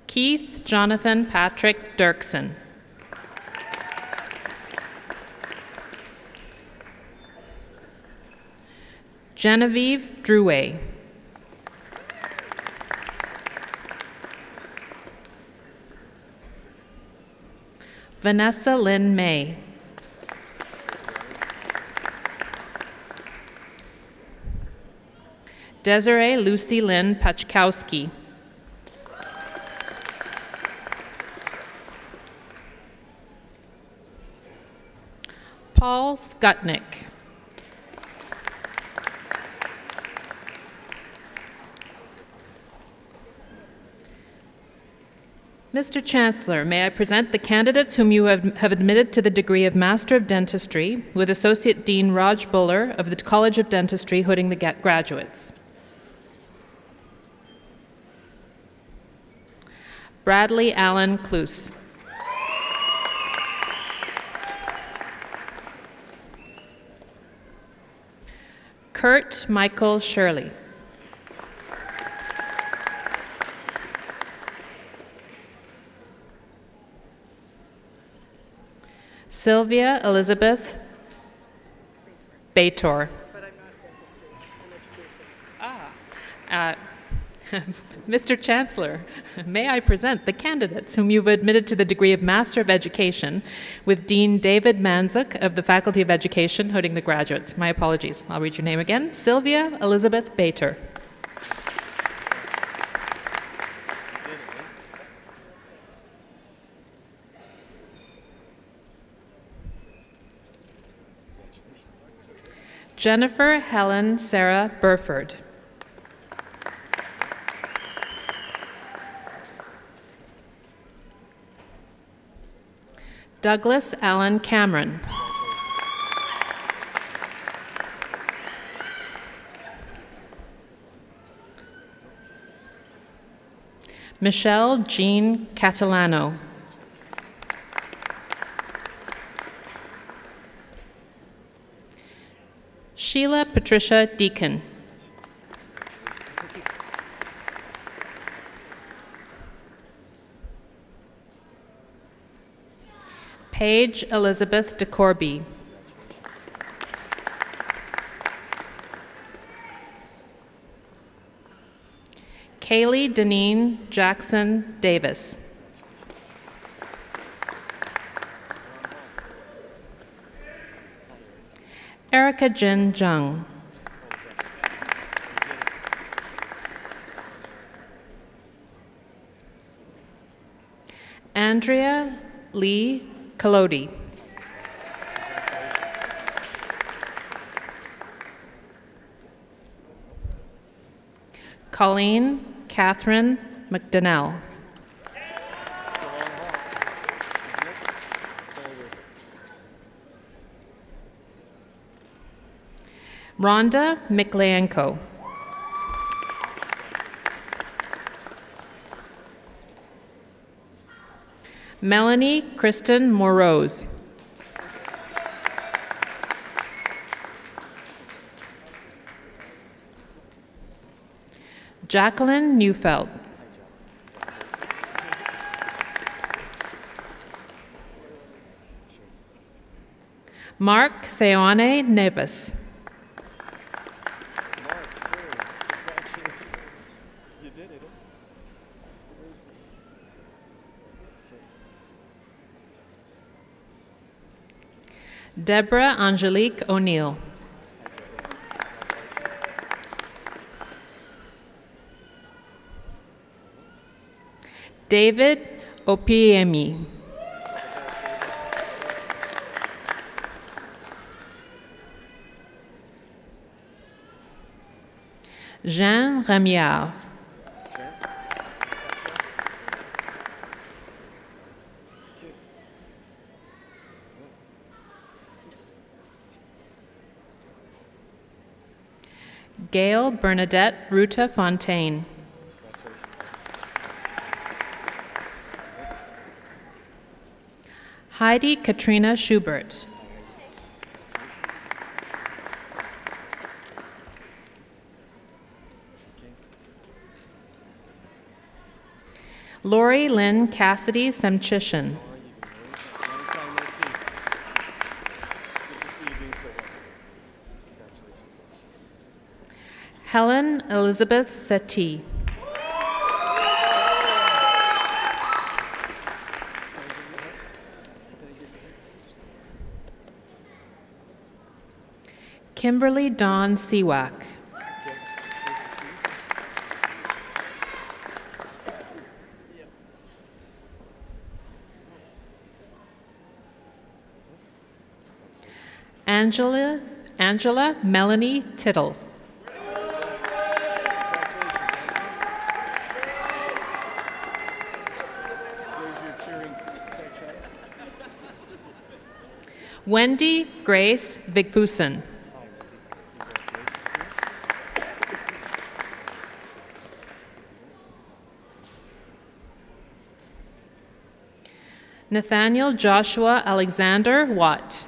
Keith Jonathan Patrick Dirksen. Genevieve Drouet. Vanessa Lynn May. Desiree Lucy Lynn Pachkowski. Paul Skutnik. Mr. Chancellor, may I present the candidates whom you have admitted to the degree of Master of Dentistry with Associate Dean Raj Buller of the College of Dentistry hooding the graduates. Bradley Allen Kloos. Kurt Michael Shirley. Sylvia Elizabeth Bator. Mr. Chancellor, may I present the candidates whom you've admitted to the degree of Master of Education with Dean David Manzuk of the Faculty of Education hooding the graduates. My apologies. I'll read your name again. Sylvia Elizabeth Bator. Jennifer Helen Sarah Burford. Douglas Allen Cameron. Michelle Jean Catalano. Sheila Patricia Deacon. Paige Elizabeth DeCorby. Kaylee Deneen Jackson Davis. Erica Jin Jung. Andrea Lee Kalodi. Colleen Catherine McDonnell. Rhonda Miklayenko. Melanie Kristen Morose. Jacqueline Neufeld. Mark Seoane Neves. Deborah Angelique O'Neill. David Opiemi. Jean Ramiard. Gail Bernadette Ruta Fontaine. Heidi Katrina Schubert. Lori Lynn Cassidy Semchishin. Helen Elizabeth Settee. Kimberly Dawn Seawack. Angela Melanie Tittle. Wendy Grace Vigfusen. Nathaniel Joshua Alexander Watt.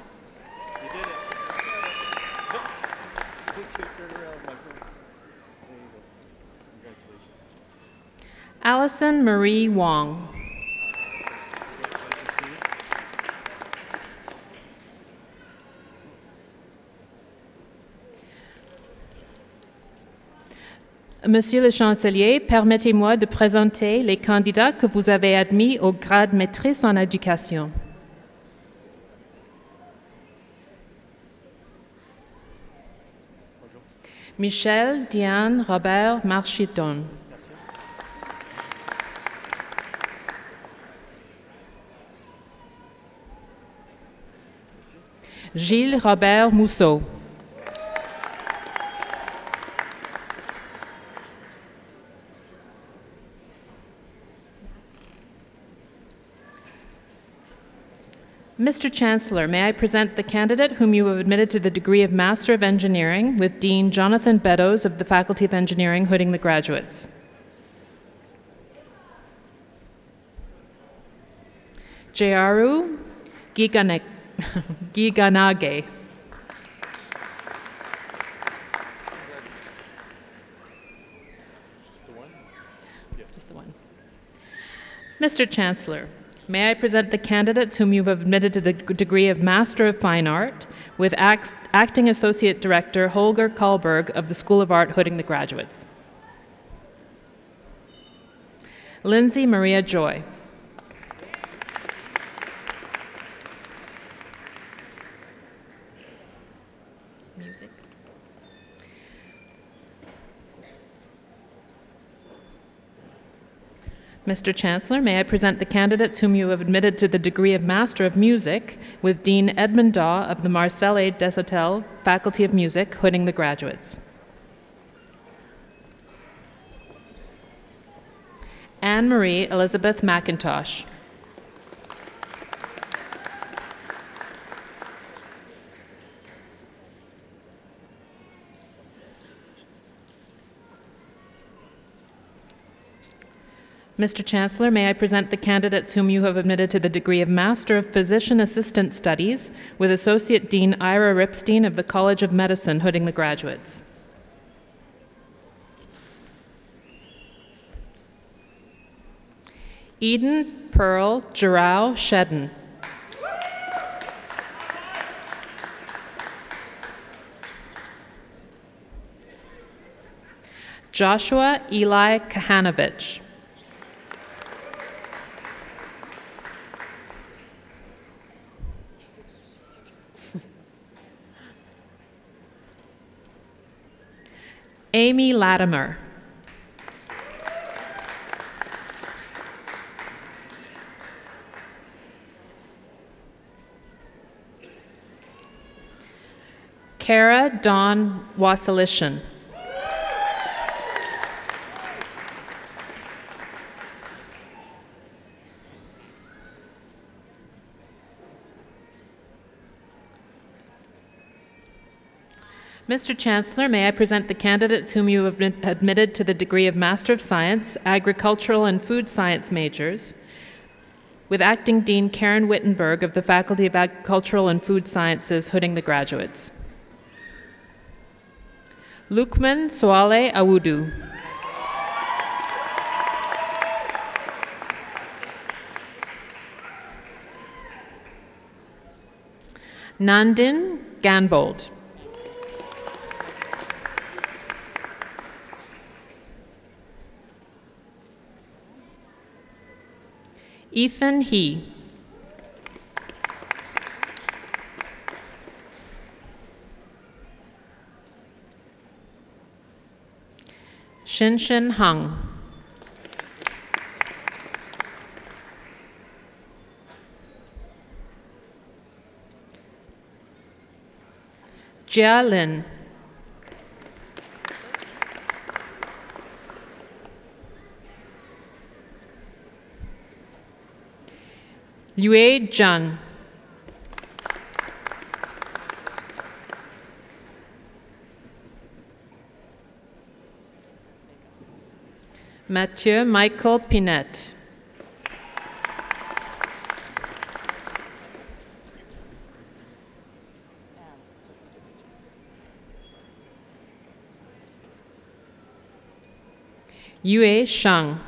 Allison Marie Wong. Monsieur le Chancelier, permettez-moi de présenter les candidats que vous avez admis au grade maîtrise en éducation. Michel Diane Robert Marchiton. Gilles Robert Mousseau. Mr. Chancellor, may I present the candidate whom you have admitted to the degree of Master of Engineering with Dean Jonathan Beddoes of the Faculty of Engineering, Hooding the Graduates. Jearu Giganage. Just the one. Mr. Chancellor, may I present the candidates whom you have admitted to the degree of Master of Fine Art with Acting Associate Director Holger Karlberg of the School of Art, Hooding the Graduates. Lindsay Maria Joy. Music. Mr. Chancellor, may I present the candidates whom you have admitted to the degree of Master of Music with Dean Edmund Daw of the Marcel A. Deshotel Faculty of Music, Hooding the Graduates. Anne-Marie Elizabeth McIntosh. Mr. Chancellor, may I present the candidates whom you have admitted to the degree of Master of Physician Assistant Studies with Associate Dean Ira Ripstein of the College of Medicine, hooding the graduates. Eden Pearl Jarrao Shedden. Joshua Eli Kahanovich. Amy Latimer. Kara Dawn Wasilishin. Mr. Chancellor, may I present the candidates whom you have admitted to the degree of Master of Science, Agricultural and Food Science majors, with Acting Dean Karen Wittenberg of the Faculty of Agricultural and Food Sciences, hooding the graduates. Lukman Soale Awudu. Nandin Ganbold. Ethan He. Shinshin Hung. Jia Lin. Yue Zhang. Mathieu Michael Pinette. Yue Shang.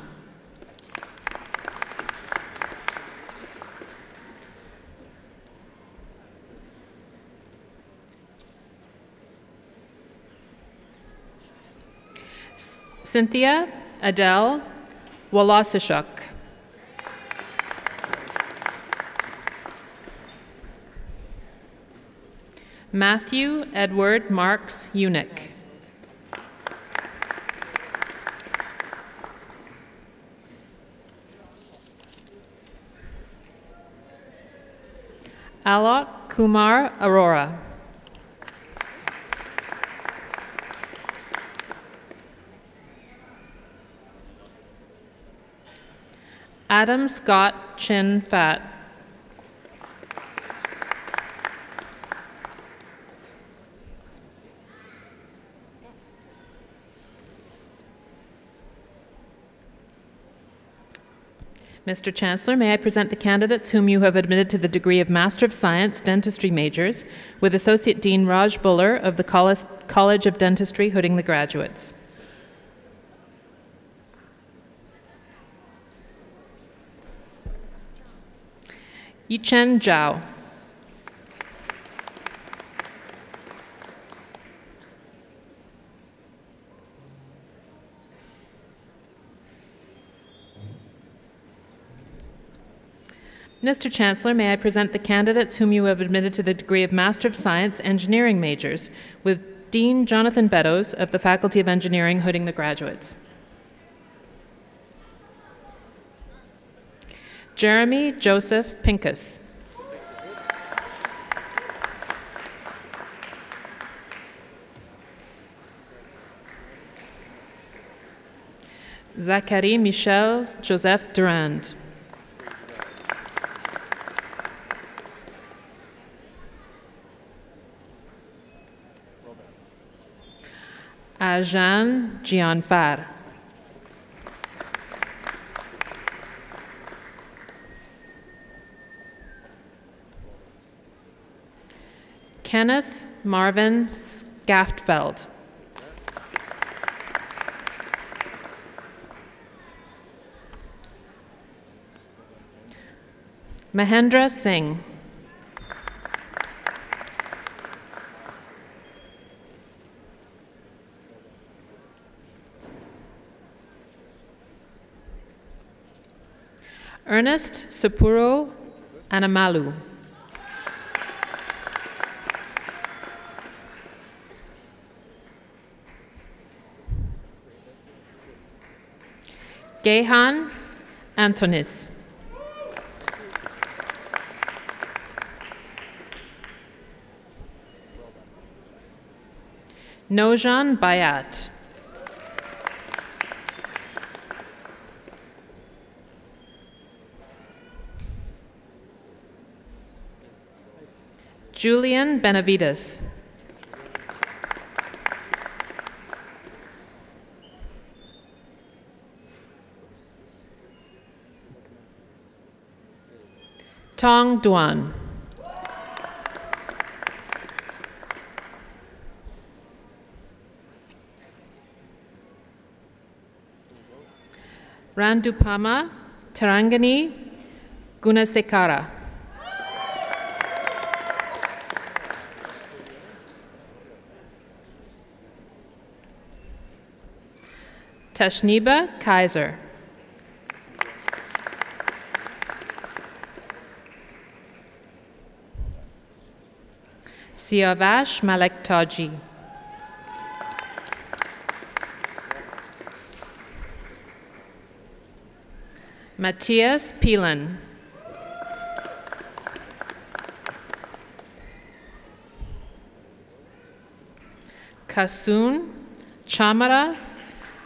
Cynthia Adele Walasishuk. Matthew Edward Marks Unick. Alok Kumar Arora. Adam Scott Chin Fat. Mr. Chancellor, may I present the candidates whom you have admitted to the degree of Master of Science, Dentistry majors, with Associate Dean Raj Buller of the College of Dentistry, hooding the graduates. Yichen Zhao. Mr. Chancellor, may I present the candidates whom you have admitted to the degree of Master of Science, Engineering majors, with Dean Jonathan Beddoes of the Faculty of Engineering, hooding the graduates. Jeremy Joseph Pincus. Zachary Michel Joseph Durand. Ajan Gianfar. Kenneth Marvin Skaftfeld. Mahendra Singh. Ernest Sapuro Anamalu. Gehan Antonis. Nojan Bayat. Julian Benavides. Tong Duan. Randupama Tarangani Gunasekara. Tashniba Kaiser. Siavash Malektaji. Matthias Pielen. Kasun Chamara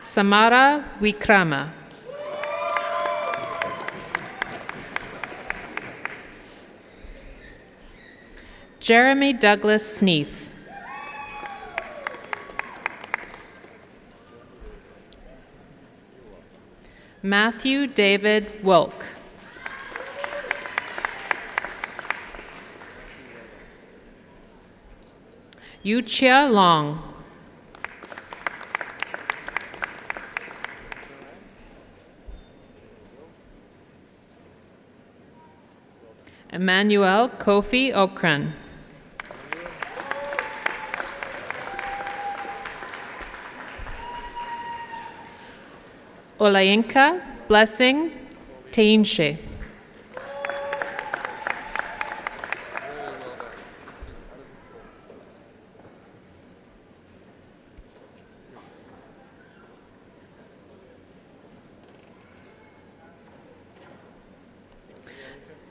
Samara Wikrama. Jeremy Douglas Sneath. Matthew David Wilk. Yuchia Long. Emmanuel Kofi Okran. Olayinka Blessing Teinshe.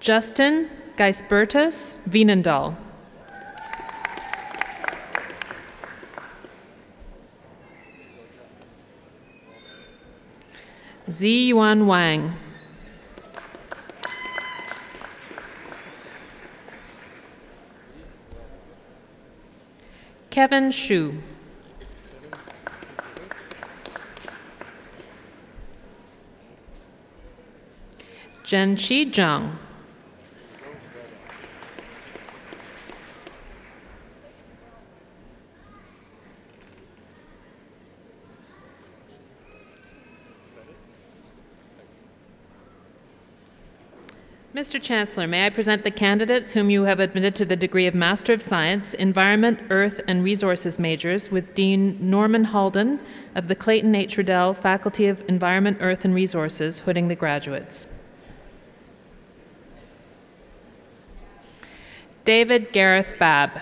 Justin Geisbertus Wienendahl. Zi Yuan Wang. Kevin Shu. Zhenqi Zhang. Mr. Chancellor, may I present the candidates whom you have admitted to the degree of Master of Science, Environment, Earth, and Resources majors with Dean Norman Halden of the Clayton H. Riddell Faculty of Environment, Earth, and Resources, hooding the graduates. David Gareth Babb.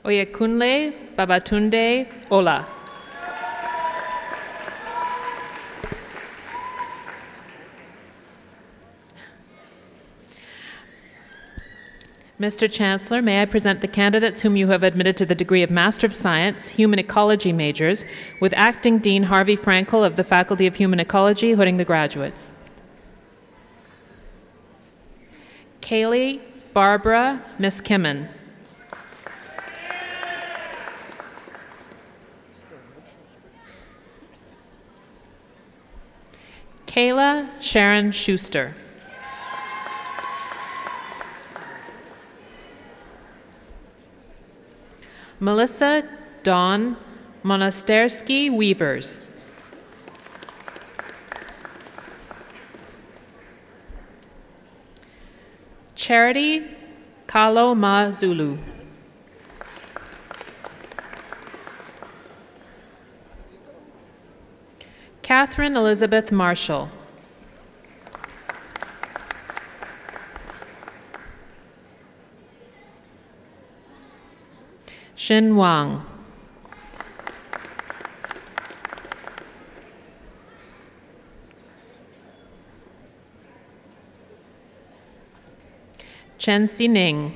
Oyekunle Babatunde Ola. Mr. Chancellor, may I present the candidates whom you have admitted to the degree of Master of Science, Human Ecology majors, with Acting Dean Harvey Frankel of the Faculty of Human Ecology, hooding the graduates. Kaylee Barbara Miskimmin. Kayla Sharon Schuster. Melissa Dawn Monastersky Weavers. Charity Kaloma Zulu. Catherine Elizabeth Marshall. Xin Wang. Chen Xining.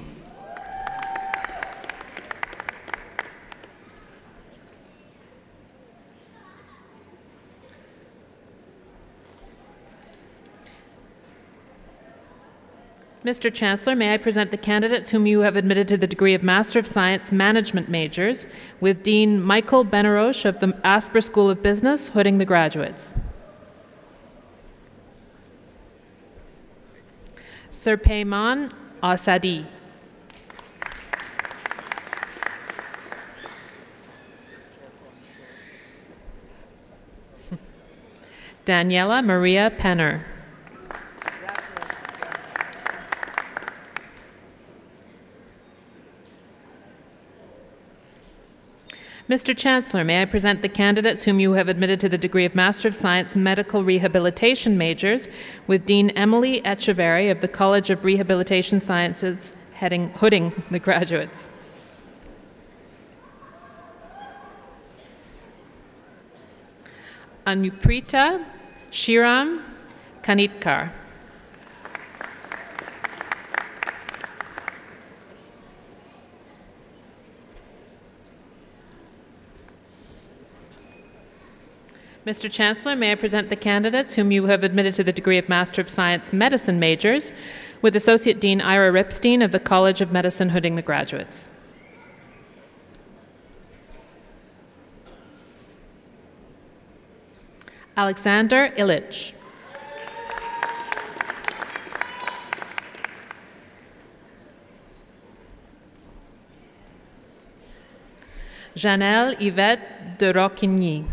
Mr. Chancellor, may I present the candidates whom you have admitted to the degree of Master of Science Management majors with Dean Michael Benaroche of the Asper School of Business, hooding the graduates. Sir Payman Asadi. Daniela Maria Penner. Mr. Chancellor, may I present the candidates whom you have admitted to the degree of Master of Science Medical Rehabilitation majors with Dean Emily Echeverry of the College of Rehabilitation Sciences, hooding the graduates. Anuprita Shiram Kanitkar. Mr. Chancellor, may I present the candidates whom you have admitted to the degree of Master of Science Medicine majors with Associate Dean Ira Ripstein of the College of Medicine, hooding the graduates. Alexander Illich. Janelle Yvette de Roquigny.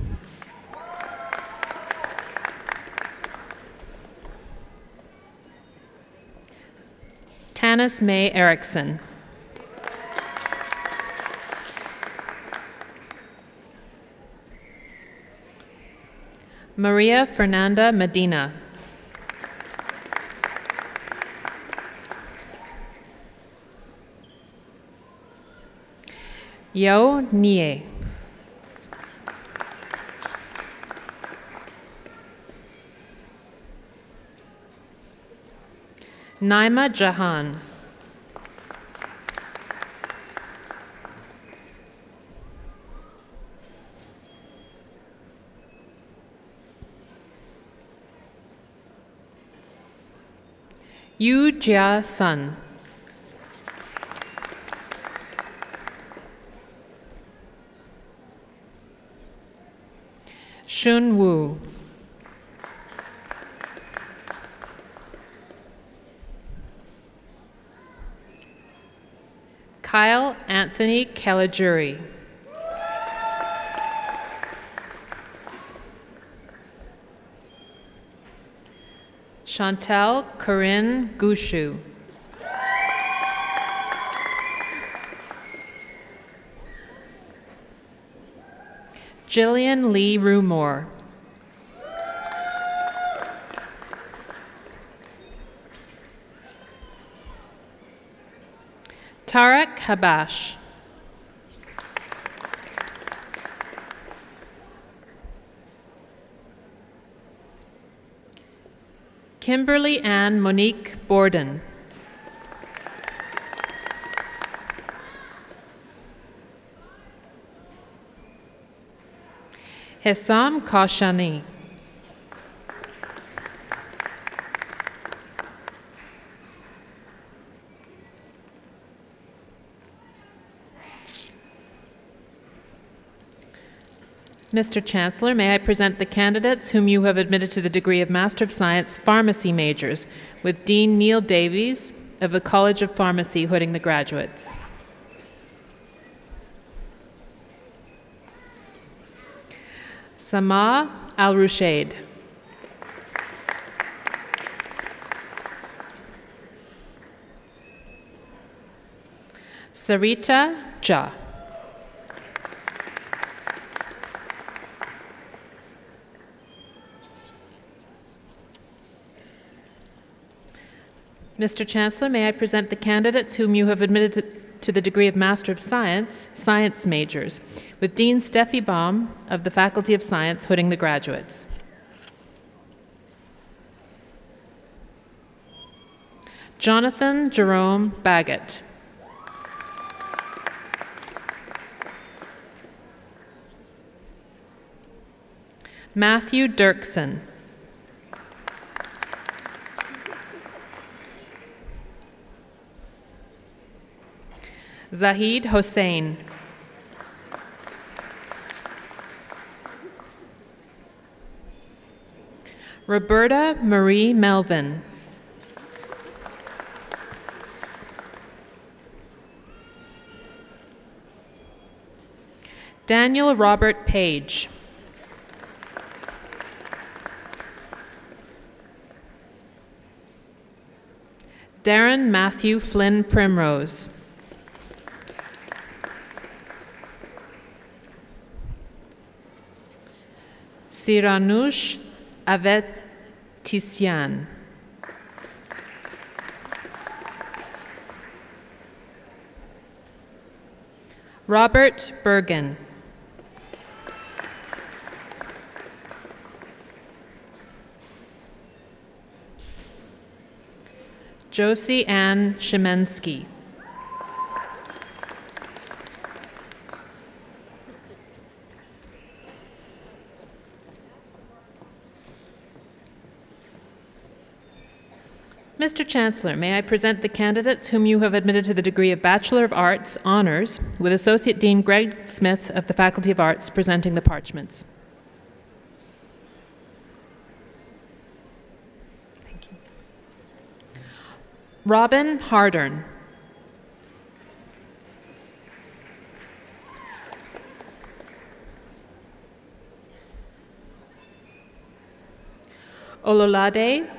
Tanis May Erickson. Maria Fernanda Medina. Yo Nie. Naima Jahan. Yu Jia Sun. Shun Wu. Kyle Anthony Caligiuri. Chantal Corinne Gushu. Jillian Lee Rumore. Tarek Habash. Kimberly Ann Monique Borden. Hessam Kaushani. Mr. Chancellor, may I present the candidates whom you have admitted to the degree of Master of Science Pharmacy majors, with Dean Neil Davies of the College of Pharmacy hooding the graduates. Sama Al-Rushaid. Sarita Jha. Mr. Chancellor, may I present the candidates whom you have admitted to the degree of Master of Science, Science majors, with Dean Steffi Baum of the Faculty of Science hooding the graduates. Jonathan Jerome Baggett. Matthew Dirksen. Zahid Hossein. Roberta Marie Melvin. Daniel Robert Page. Darren Matthew Flynn Primrose. Siranush Avetissian. Robert Bergen. Josie Ann Shimensky. Mr. Chancellor, may I present the candidates whom you have admitted to the degree of Bachelor of Arts Honours, with Associate Dean Greg Smith of the Faculty of Arts presenting the parchments. Thank you. Robin Hardern. Ololade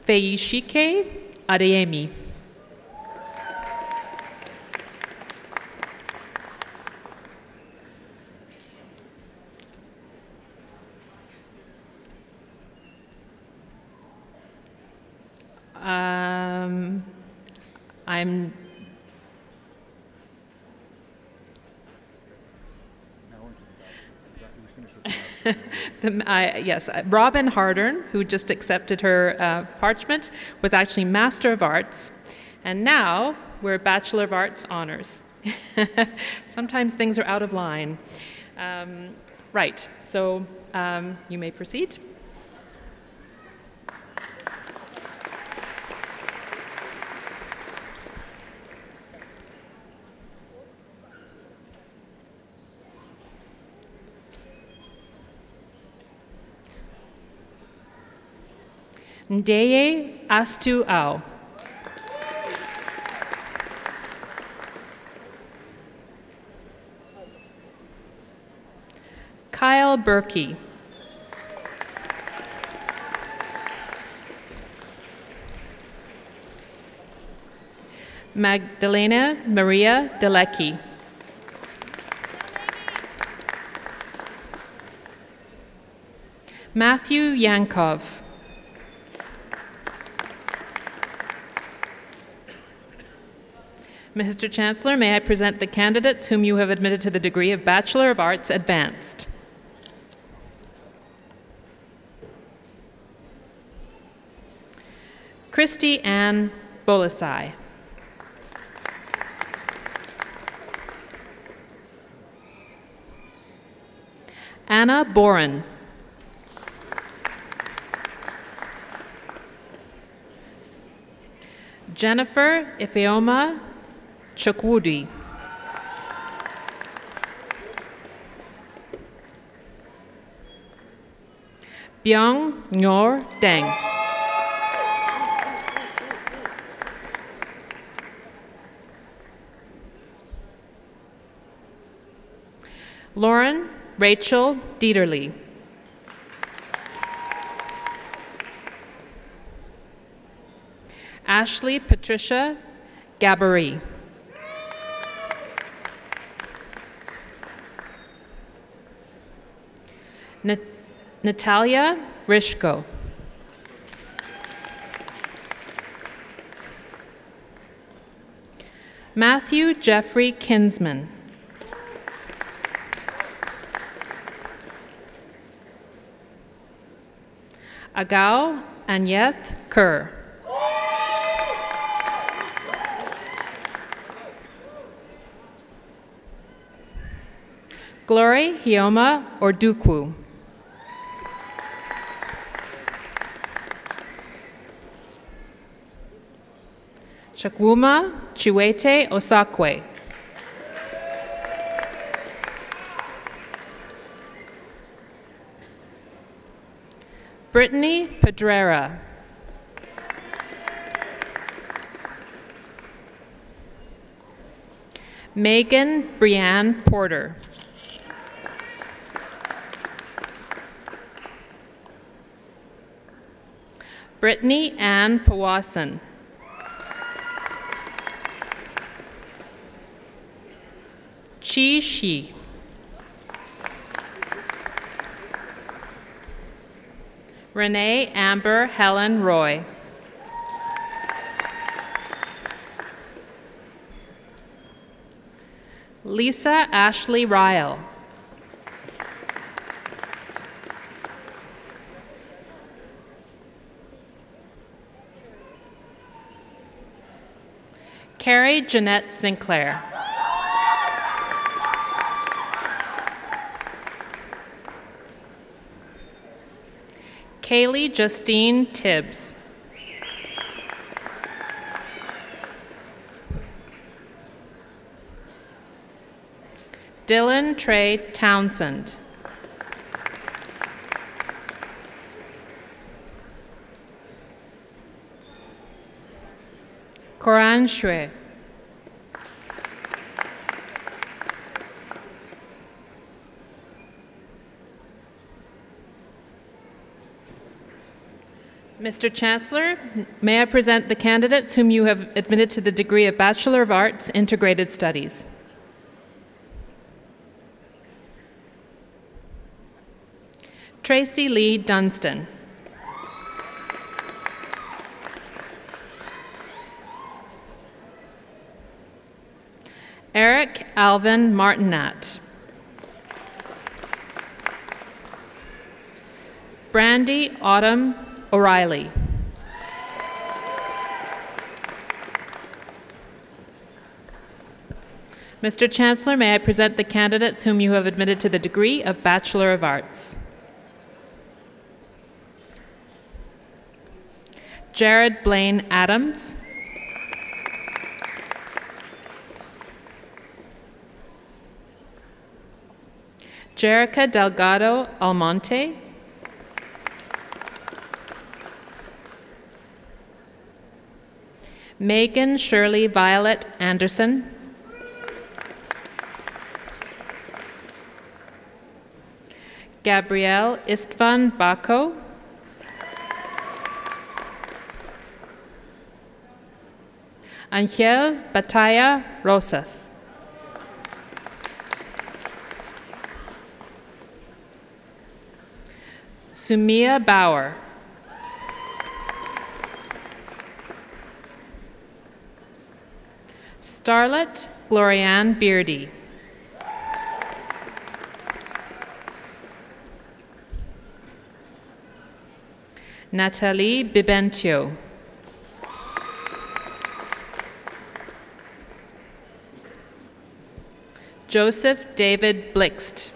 Feishike Adeyemi. Yes, Robin Hardern, who just accepted her parchment, was actually Master of Arts, and now we're Bachelor of Arts Honours. Sometimes things are out of line. Right, so you may proceed. Ndeye Astu Au. Kyle Berkey. Magdalena Maria Delecki. Matthew Yankov. Mr. Chancellor, may I present the candidates whom you have admitted to the degree of Bachelor of Arts Advanced. Christy Ann Bolasai. Anna Boren. Jennifer Ifeoma Chukwudi. Byung Nyor Deng. Lauren Rachel Dieterle. Ashley Patricia Gabory. Natalia Rishko. Matthew Jeffrey Kinsman. Agao Anyeth Kerr. Glory Hioma Ordukwu. Chakwuma Chiwete Osakwe. Brittany Pedrera. Megan Brianne Porter. Brittany Ann Powassan. Chi Shi. Renee Amber Helen Roy. Lisa Ashley Ryle. Carrie Jeanette Sinclair. Kaylee Justine Tibbs. Dylan Trey Townsend. Koran Shui. Mr. Chancellor, may I present the candidates whom you have admitted to the degree of Bachelor of Arts, Integrated Studies. Tracy Lee Dunstan. Eric Alvin Martinat. Brandy Autumn O'Reilly. Mr. Chancellor, may I present the candidates whom you have admitted to the degree of Bachelor of Arts. Jared Blaine Adams. Jerica Delgado Almonte. Megan Shirley Violet Anderson. Gabrielle Istvan Bako. Angel Bataya Rosas. Sumia Bauer. Starlet Glorianne Beardy. Natalie Bibentio. Joseph David Blixt.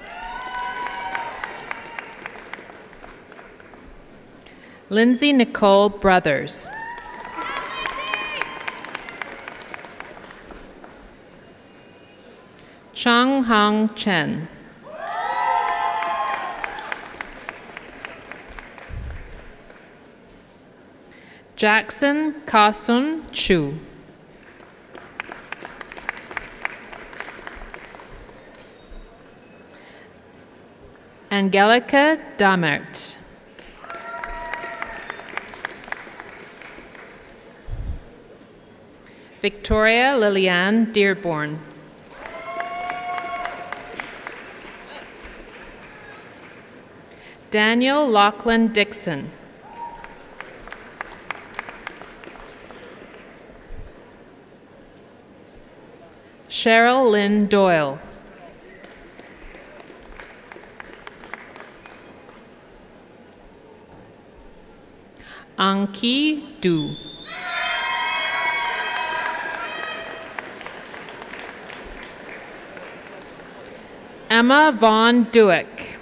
Lindsay Nicole Brothers. Chung Hong Chen. Jackson Kasun Chu. Angelica Damert. Victoria Liliane Dearborn. Daniel Lachlan Dixon. Cheryl Lynn Doyle. Anki Du. Emma Von Duick.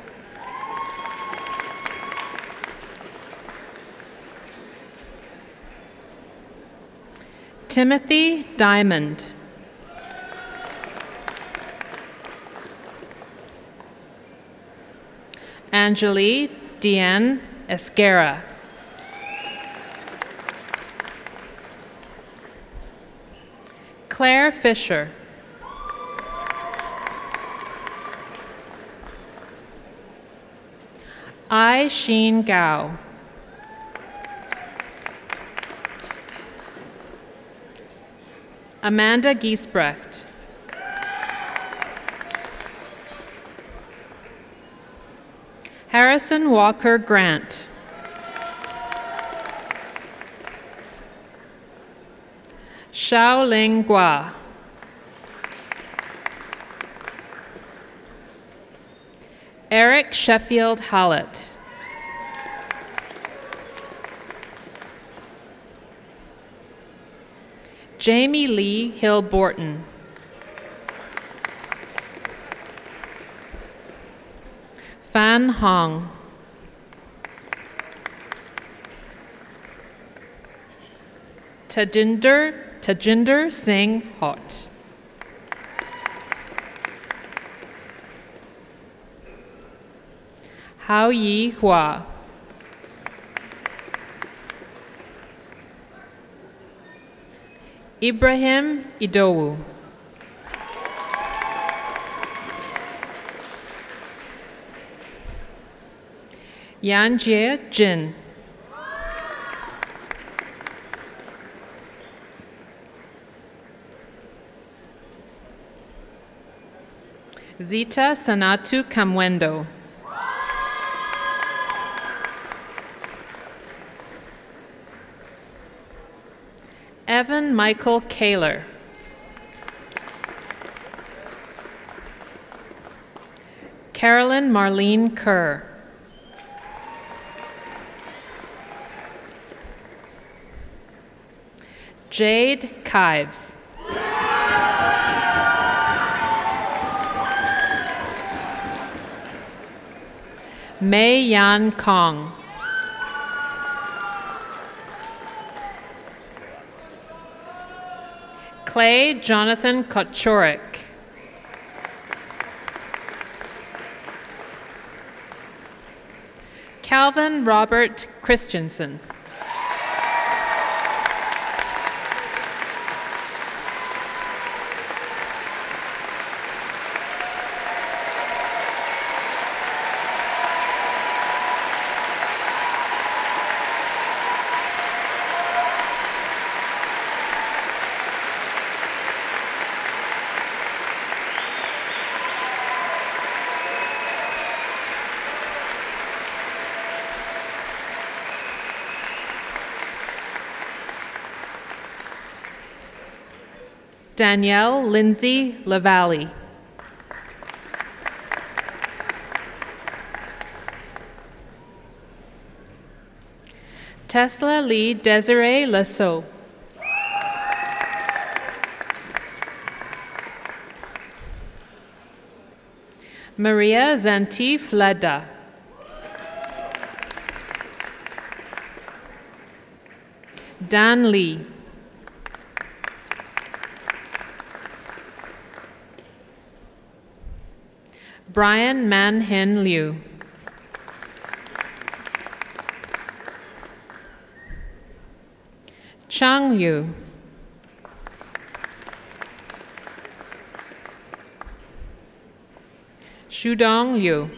Timothy Diamond. Angeli Deanne Esquera. Claire Fisher. I Sheen Gao. Amanda Giesbrecht. Harrison Walker Grant. Xiaoling Gua. Eric Sheffield Hallett. Jamie Lee Hill Borton. Fan Hong. Tajinder Singh Hot. Hao Yi Hua. Ibrahim Idowu. Yanjie Jin. Zita Sanatu Kamwendo. Evan Michael Kaler. Carolyn Marlene Kerr. Jade Kives. Mei Yan Kong. Clay Jonathan Kochorik. Calvin Robert Christensen. Danielle Lindsay Lavalley. Tesla Lee Desiree Lasso. Maria Zantif Leda. Dan Lee. Brian Man-Hin Liu. Chang Liu. Shudong Liu.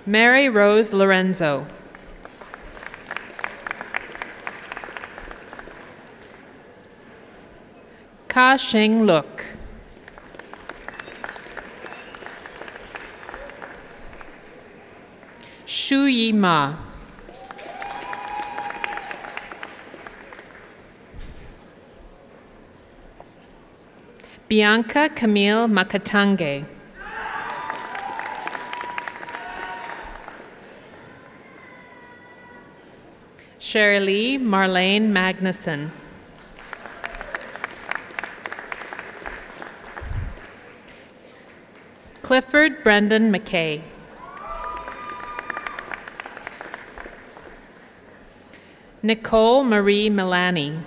Mary Rose Lorenzo. Ka Shing Luk. Shu Yi Ma. Bianca Camille Makatange. Shirley Marlene Magnuson. Clifford Brendan McKay. Nicole Marie Milani.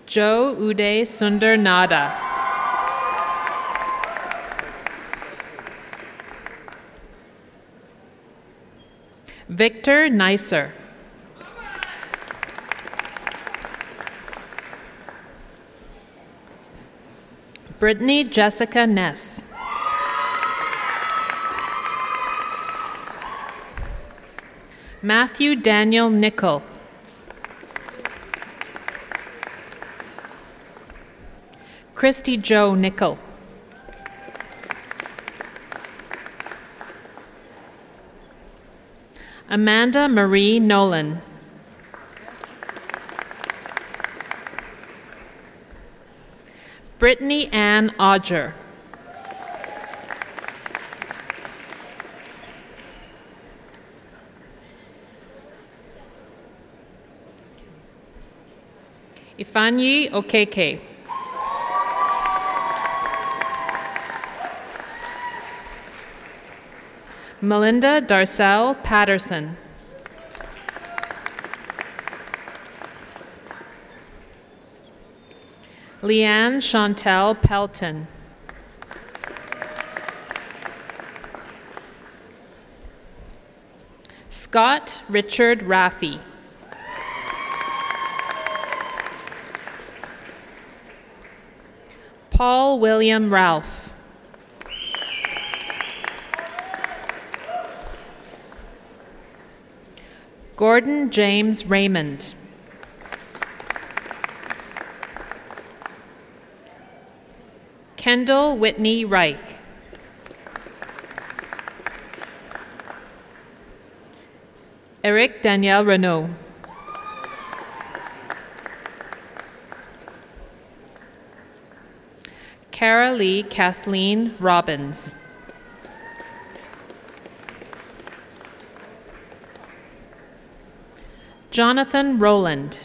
Joe Uday Sundar Nada. Victor Neisser. Brittany Jessica Ness. Matthew Daniel Nickel. Christy Jo Nickel. Amanda Marie Nolan. Brittany Ann Odger. Ifanyi Okeke. Melinda Darcel Patterson. Leanne Chantel Pelton. Scott Richard Raffi. Paul William Ralph. Gordon James Raymond. Kendall Whitney Reich. Eric Daniel Renault. Cara Lee Kathleen Robbins. Jonathan Rowland.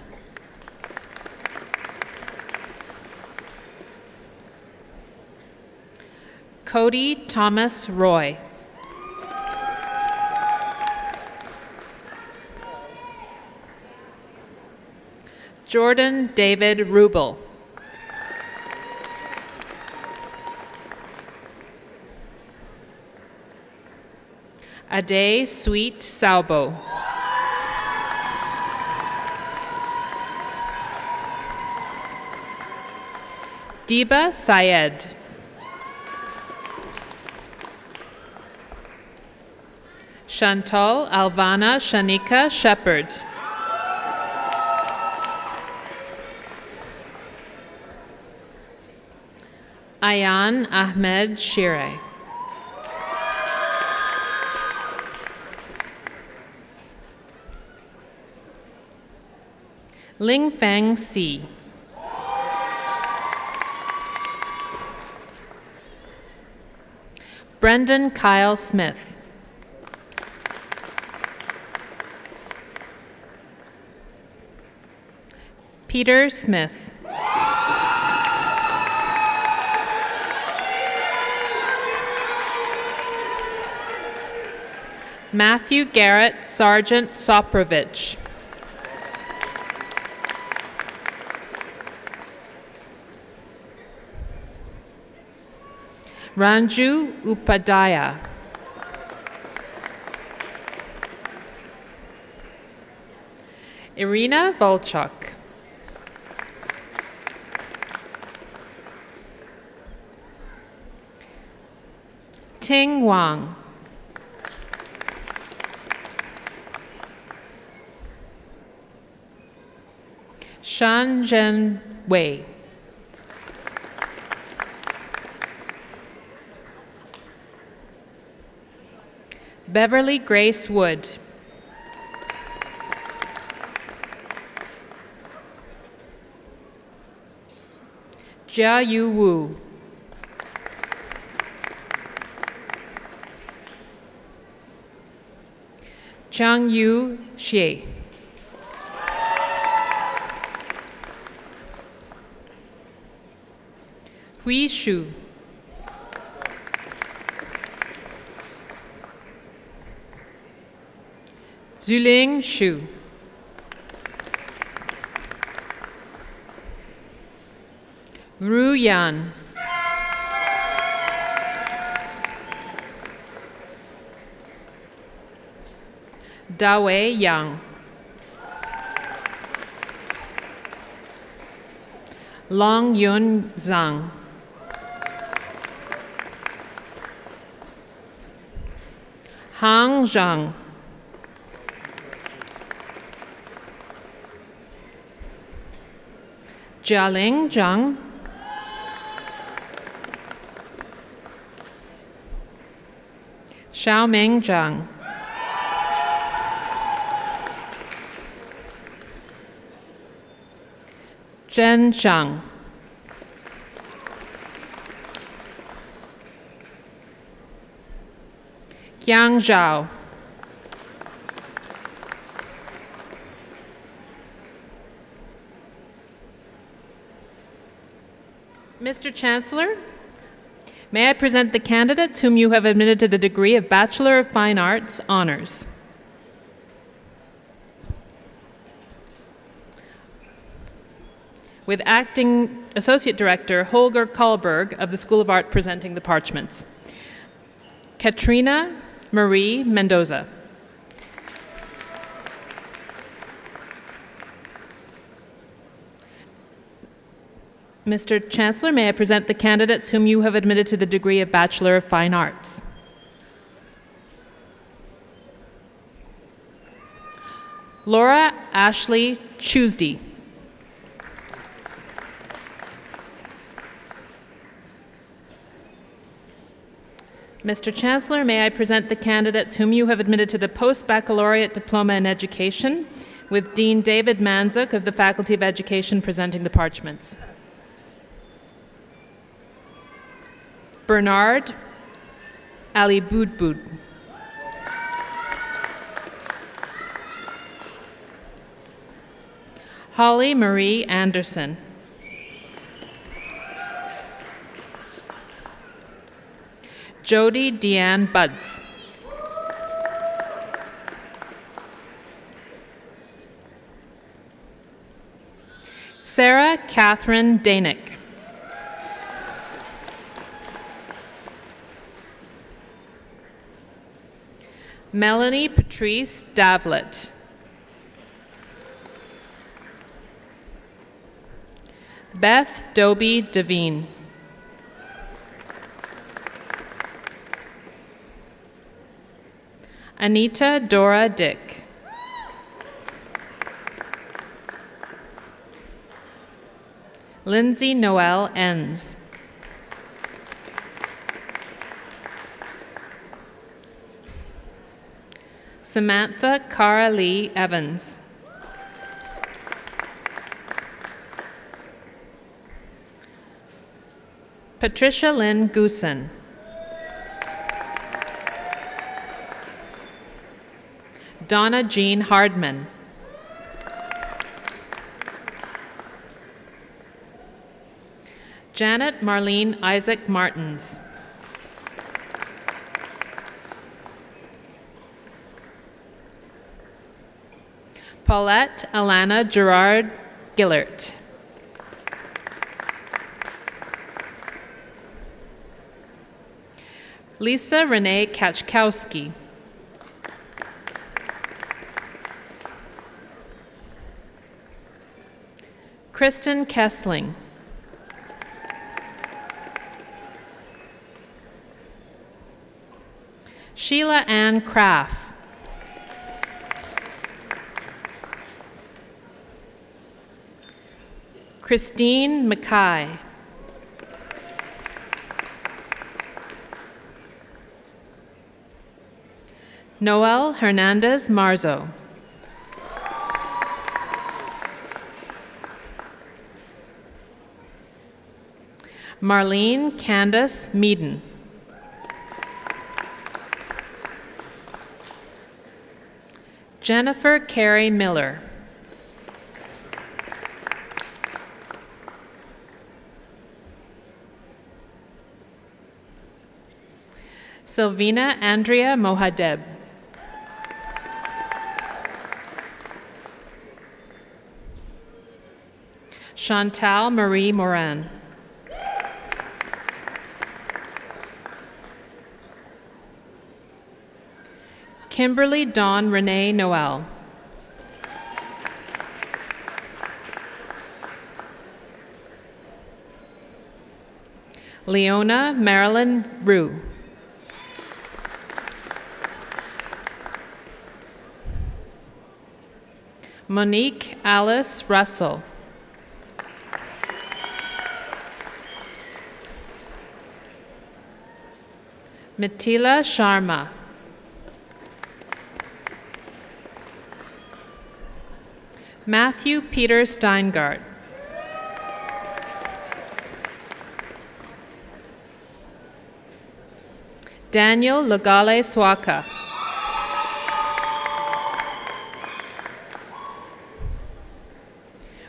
Cody Thomas Roy. Jordan David Rubel. Ade Sweet Saubo. Diba Syed. Chantal Alvana Shanika Shepherd. Ayan Ahmed Shire. Ling Feng Si. Brendan Kyle Smith. Peter Smith. Matthew Garrett Sargent Soprovich. Ranju Upadhyaya. Irina Volchuk. Ting Wang. Shan Zhen Wei. Beverly Grace Wood. Jia Yu Wu. Chang Yu Xie. Hui Shu. Zuling Shu. Ru Yan. Dawei Yang. Long Yun Zhang. Hang Zhang. Jialing Zhang. Xiaoming Zhang. Zhen Zhang. Qiang Zhao. Mr. Chancellor, may I present the candidates whom you have admitted to the degree of Bachelor of Fine Arts Honors. With Acting Associate Director Holger Kahlberg of the School of Art presenting the parchments. Katrina Marie Mendoza. Mr. Chancellor, may I present the candidates whom you have admitted to the degree of Bachelor of Fine Arts. Laura Ashley Tuesday. Mr. Chancellor, may I present the candidates whom you have admitted to the Post-Baccalaureate Diploma in Education, with Dean David Manzuk of the Faculty of Education presenting the parchments. Bernard Ali Boudboud. Holly Marie Anderson. Jody Deanne Buds. Sarah Catherine Danick. Melanie Patrice Davlett. Beth Doby Devine. Anita Dora Dick. Lindsay Noel Enns. Samantha Cara Lee Evans. Patricia Lynn Goosen. Donna Jean Hardman. Janet Marlene Isaac Martins. Paulette Alana Gerard Gillert. Lisa Renee Kachkowski. Kristen Kessling. Sheila Ann Kraft. Christine Mackay. Noel Hernandez Marzo. Marlene Candace Meaden. Jennifer Carey Miller. Sylvina Andrea Mohadeb. Chantal Marie Moran. Kimberly Dawn Renee Noel. Leona Marilyn Rue. Monique Alice Russell. Mitila Sharma. Matthew Peter Steingart. Daniel Lagale Swaka.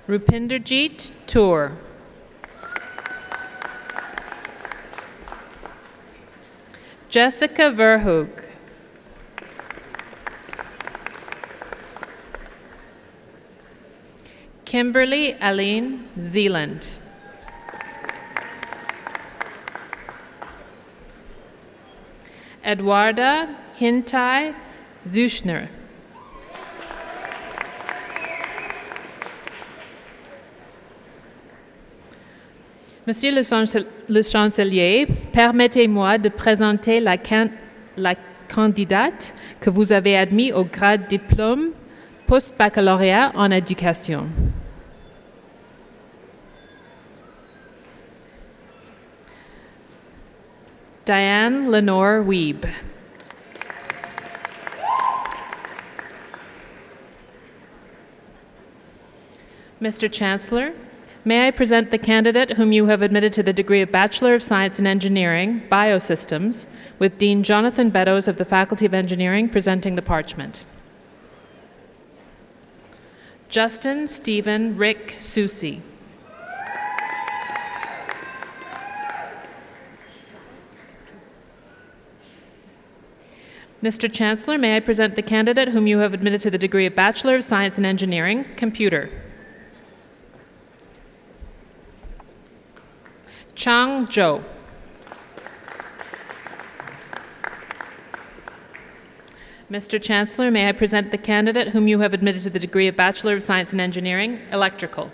Rupinderjeet Tour. Jessica Verhoek. Kimberly Aline Zeeland. Edwarda Hintai Zuschner. Monsieur le Chancelier, permettez-moi de présenter la candidate que vous avez admise au grade diplôme post-baccalauréat en éducation. Diane Lenore Wiebe. Mr. Chancellor, may I present the candidate whom you have admitted to the degree of Bachelor of Science in Engineering, Biosystems, with Dean Jonathan Beddoes of the Faculty of Engineering presenting the parchment. Justin Stephen Rick Susi. Mr. Chancellor, may I present the candidate whom you have admitted to the degree of Bachelor of Science in Engineering, Computer. Chang Zhou. Mr. Chancellor, may I present the candidate whom you have admitted to the degree of Bachelor of Science in Engineering, Electrical.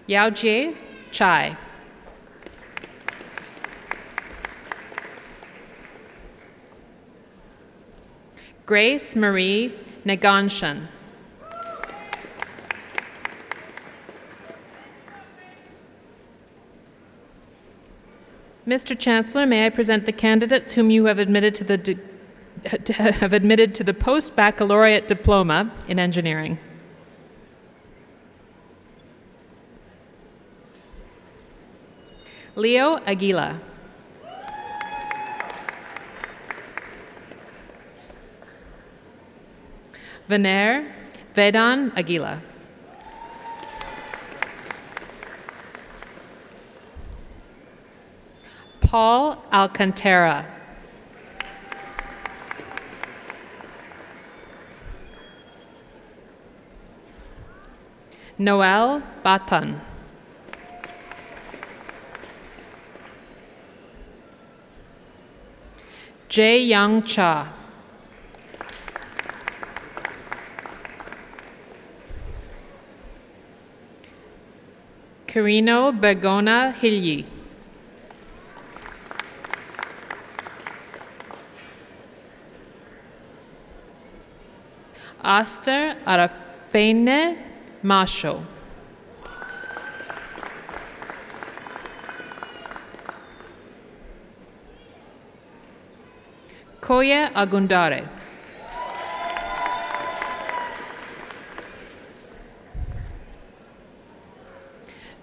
Yaojie Chai. Grace Marie Neganshan. Mr. Chancellor, may I present the candidates whom you have admitted to the post-baccalaureate diploma in engineering. Leo Aguila. Vener Vedan Aguila. Paul Alcantara. Noel Batan. Jae Young Cha. Carino Bergona Hilyi. Aster Arafene Masho. Koye Agundare.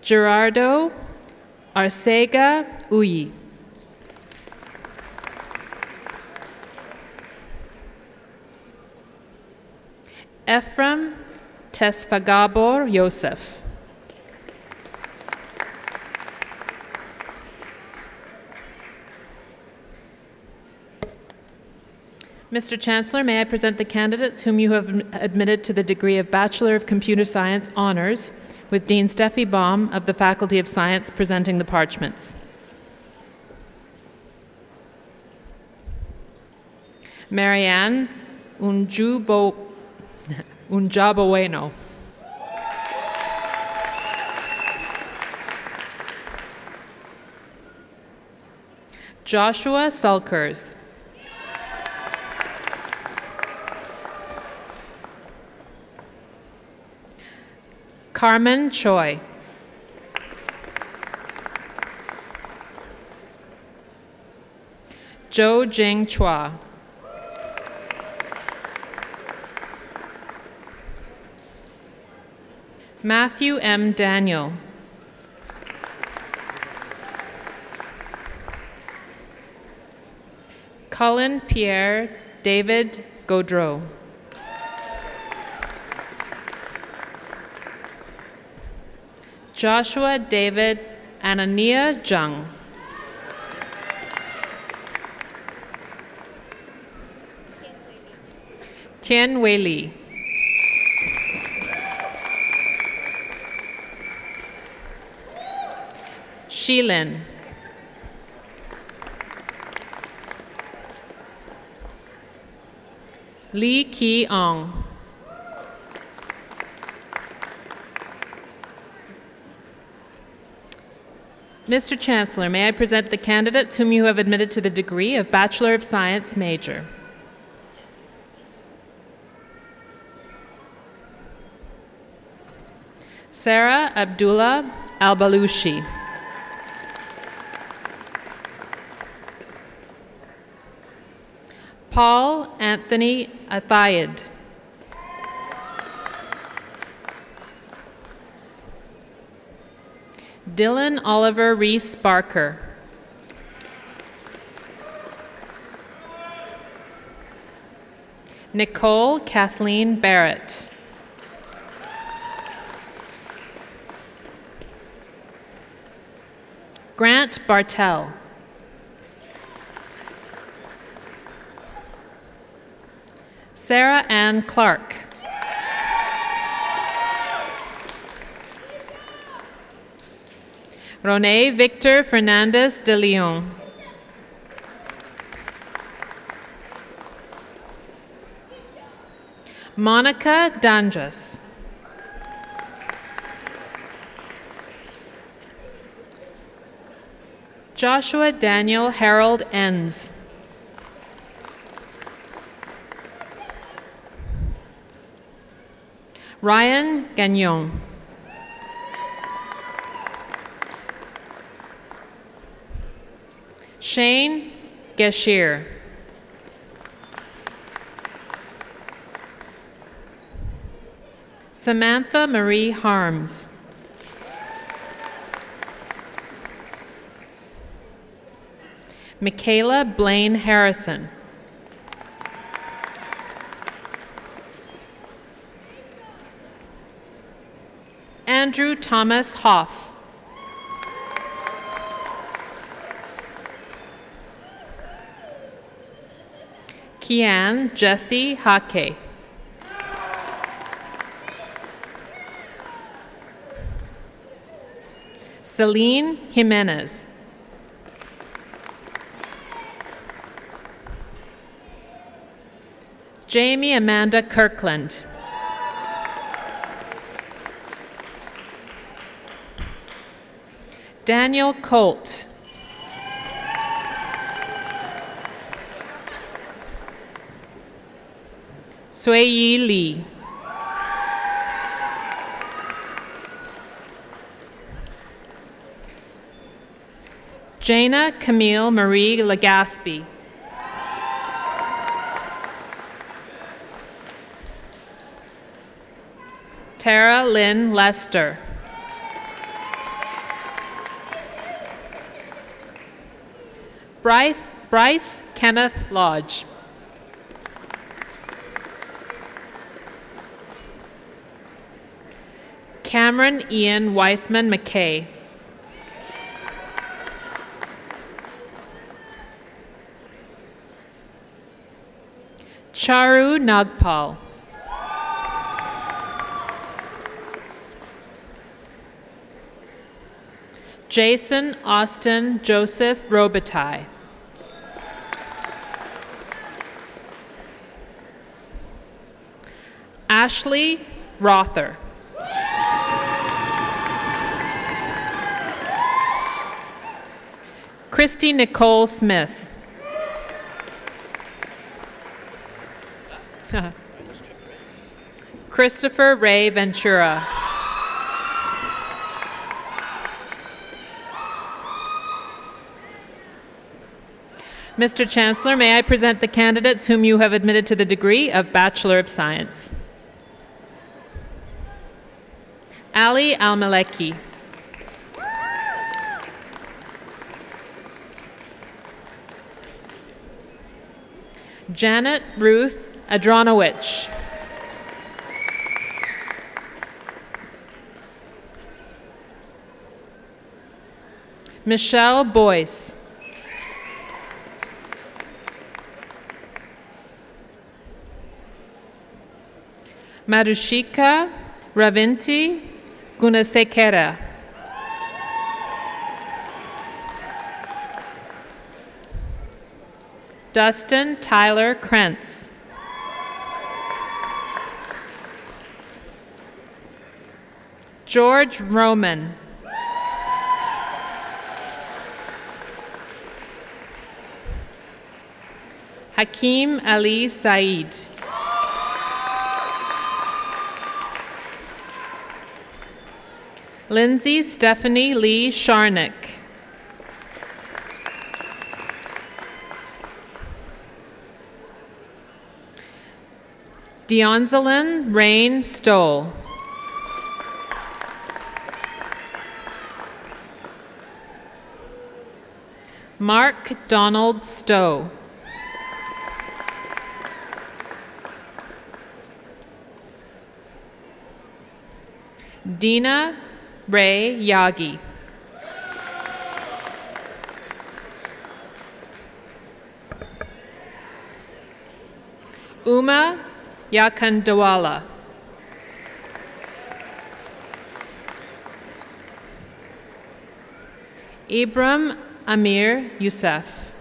Gerardo Arcega Uyi. Ephraim Tesfagabor Yosef. Mr. Chancellor, may I present the candidates whom you have admitted to the degree of Bachelor of Computer Science Honours, with Dean Steffi Baum of the Faculty of Science presenting the parchments. Marianne Unjaboeno. Joshua Sulkers. Carmen Choi. Zhou Jing Chua. Matthew M. Daniel. Colin Pierre David Gaudreau. Joshua David Anania Jung. Tian Wei Li. Shilin. Lee Ki Ong. Mr. Chancellor, may I present the candidates whom you have admitted to the degree of Bachelor of Science major. Sarah Abdullah Al-Balushi. Paul Anthony Athayed. Dylan Oliver Reese Barker. Nicole Kathleen Barrett. Grant Bartell. Sarah Ann Clark. René Victor Fernandez de Leon. Monica Danjas. Joshua Daniel Harold Enns. Ryan Gagnon. Shane Gashir. Samantha Marie Harms. Michaela Blaine Harrison. Andrew Thomas Hoff. Kian Jesse Hake. Celine Jimenez. Jamie Amanda Kirkland. Daniel Colt. Sui Lee. Jana Camille Marie Legaspi. Tara Lynn Lester. Bryce Kenneth Lodge. Cameron Ian Weissman McKay. Charu Nagpal. Jason Austin Joseph Robitaille. Ashley Rother. Christy Nicole Smith. Christopher Ray Ventura. Mr. Chancellor, may I present the candidates whom you have admitted to the degree of Bachelor of Science. Ali Al-Maleki. Janet Ruth Adronowicz. Michelle Boyce. Marushika Ravinti Gunasekera. Dustin Tyler Krentz. George Roman. Hakeem Ali Said. Lindsay Stephanie Lee Sharnick. Dionzelin Rain Stoll. Mark Donald Stowe. Dina Ray Yagi. Uma Yakandawala. Ibram Amir Youssef.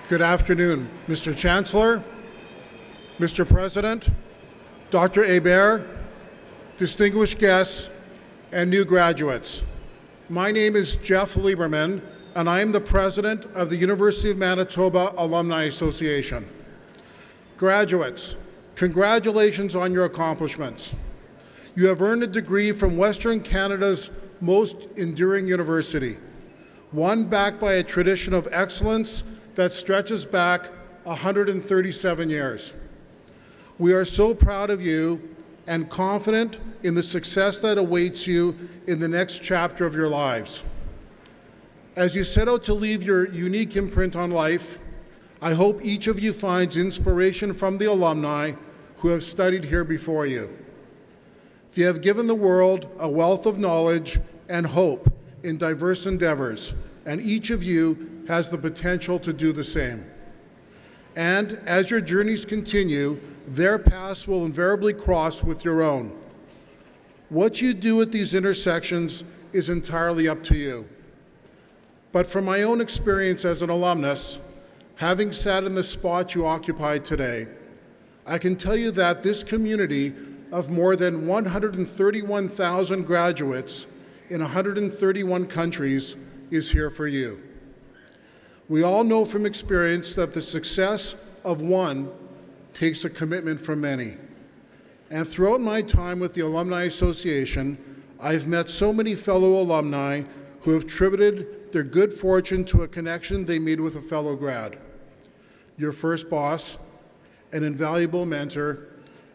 Good afternoon, Mr. Chancellor, Mr. President, Dr. Hebert, distinguished guests, and new graduates. My name is Jeff Lieberman, and I am the president of the University of Manitoba Alumni Association. Graduates, congratulations on your accomplishments. You have earned a degree from Western Canada's most enduring university, one backed by a tradition of excellence that stretches back 137 years. We are so proud of you and confident in the success that awaits you in the next chapter of your lives. As you set out to leave your unique imprint on life, I hope each of you finds inspiration from the alumni who have studied here before you. They have given the world a wealth of knowledge and hope in diverse endeavors, and each of you has the potential to do the same. And as your journeys continue, their paths will invariably cross with your own. What you do at these intersections is entirely up to you. But from my own experience as an alumnus, having sat in the spot you occupy today, I can tell you that this community of more than 131,000 graduates in 131 countries is here for you. We all know from experience that the success of one takes a commitment from many. And throughout my time with the Alumni Association, I've met so many fellow alumni who have attributed their good fortune to a connection they made with a fellow grad. Your first boss, an invaluable mentor,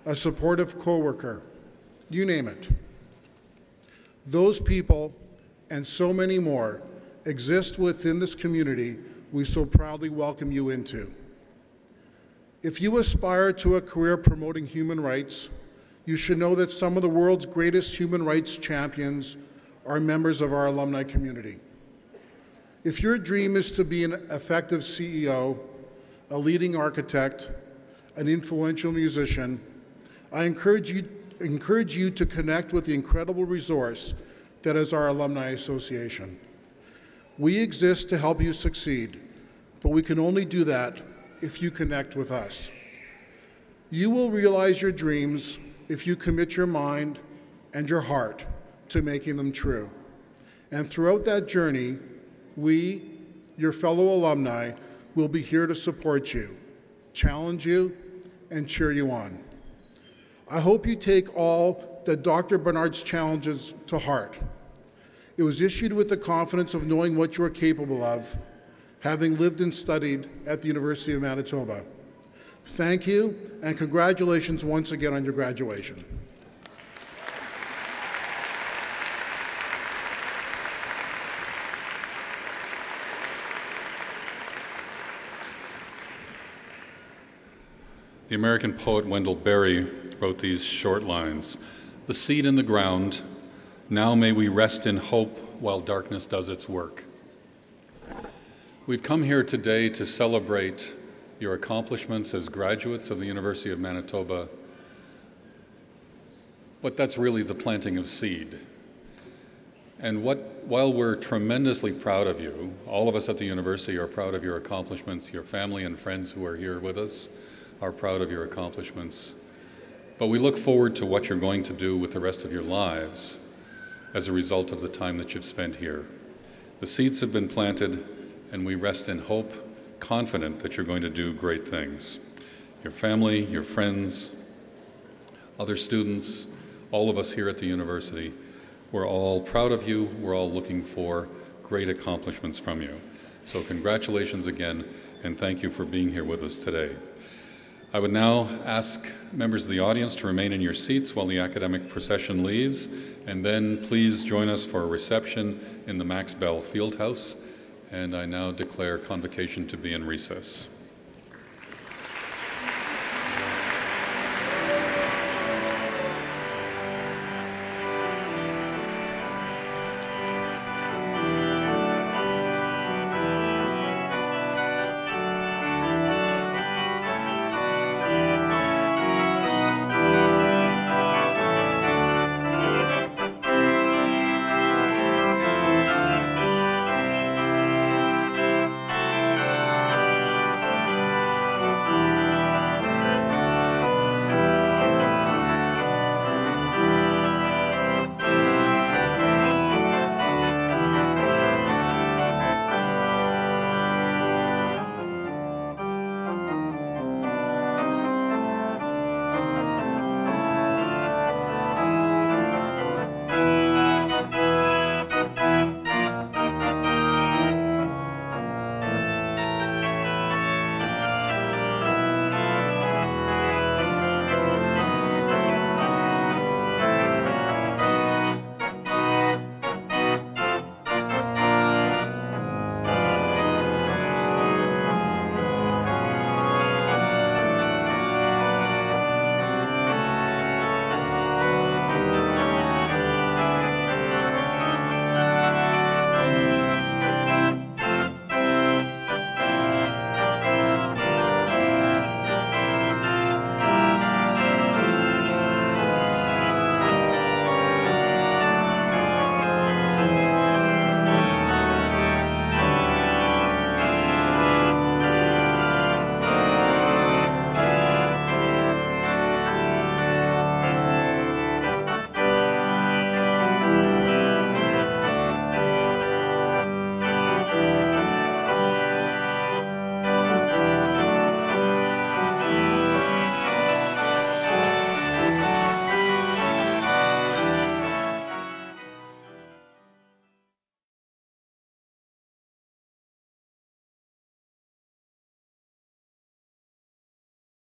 a supportive coworker, you name it. Those people, and so many more, exist within this community we so proudly welcome you into. If you aspire to a career promoting human rights, you should know that some of the world's greatest human rights champions are members of our alumni community. If your dream is to be an effective CEO, a leading architect, an influential musician, I encourage you to connect with the incredible resource that is our Alumni Association. We exist to help you succeed, but we can only do that if you connect with us. You will realize your dreams if you commit your mind and your heart to making them true. And throughout that journey, we, your fellow alumni, will be here to support you, challenge you, and cheer you on. I hope you take all that Dr. Bernard's challenges to heart. It was issued with the confidence of knowing what you are capable of, having lived and studied at the University of Manitoba. Thank you, and congratulations once again on your graduation. The American poet Wendell Berry wrote these short lines: "The seed in the ground, now may we rest in hope while darkness does its work." We've come here today to celebrate your accomplishments as graduates of the University of Manitoba, but that's really the planting of seed. And while we're tremendously proud of you, all of us at the university are proud of your accomplishments, your family and friends who are here with us are proud of your accomplishments, but we look forward to what you're going to do with the rest of your lives as a result of the time that you've spent here. The seeds have been planted, and we rest in hope, confident that you're going to do great things. Your family, your friends, other students, all of us here at the university, we're all proud of you. We're all looking for great accomplishments from you. So congratulations again, and thank you for being here with us today. I would now ask members of the audience to remain in your seats while the academic procession leaves, and then please join us for a reception in the Max Bell Fieldhouse. And I now declare Convocation to be in recess.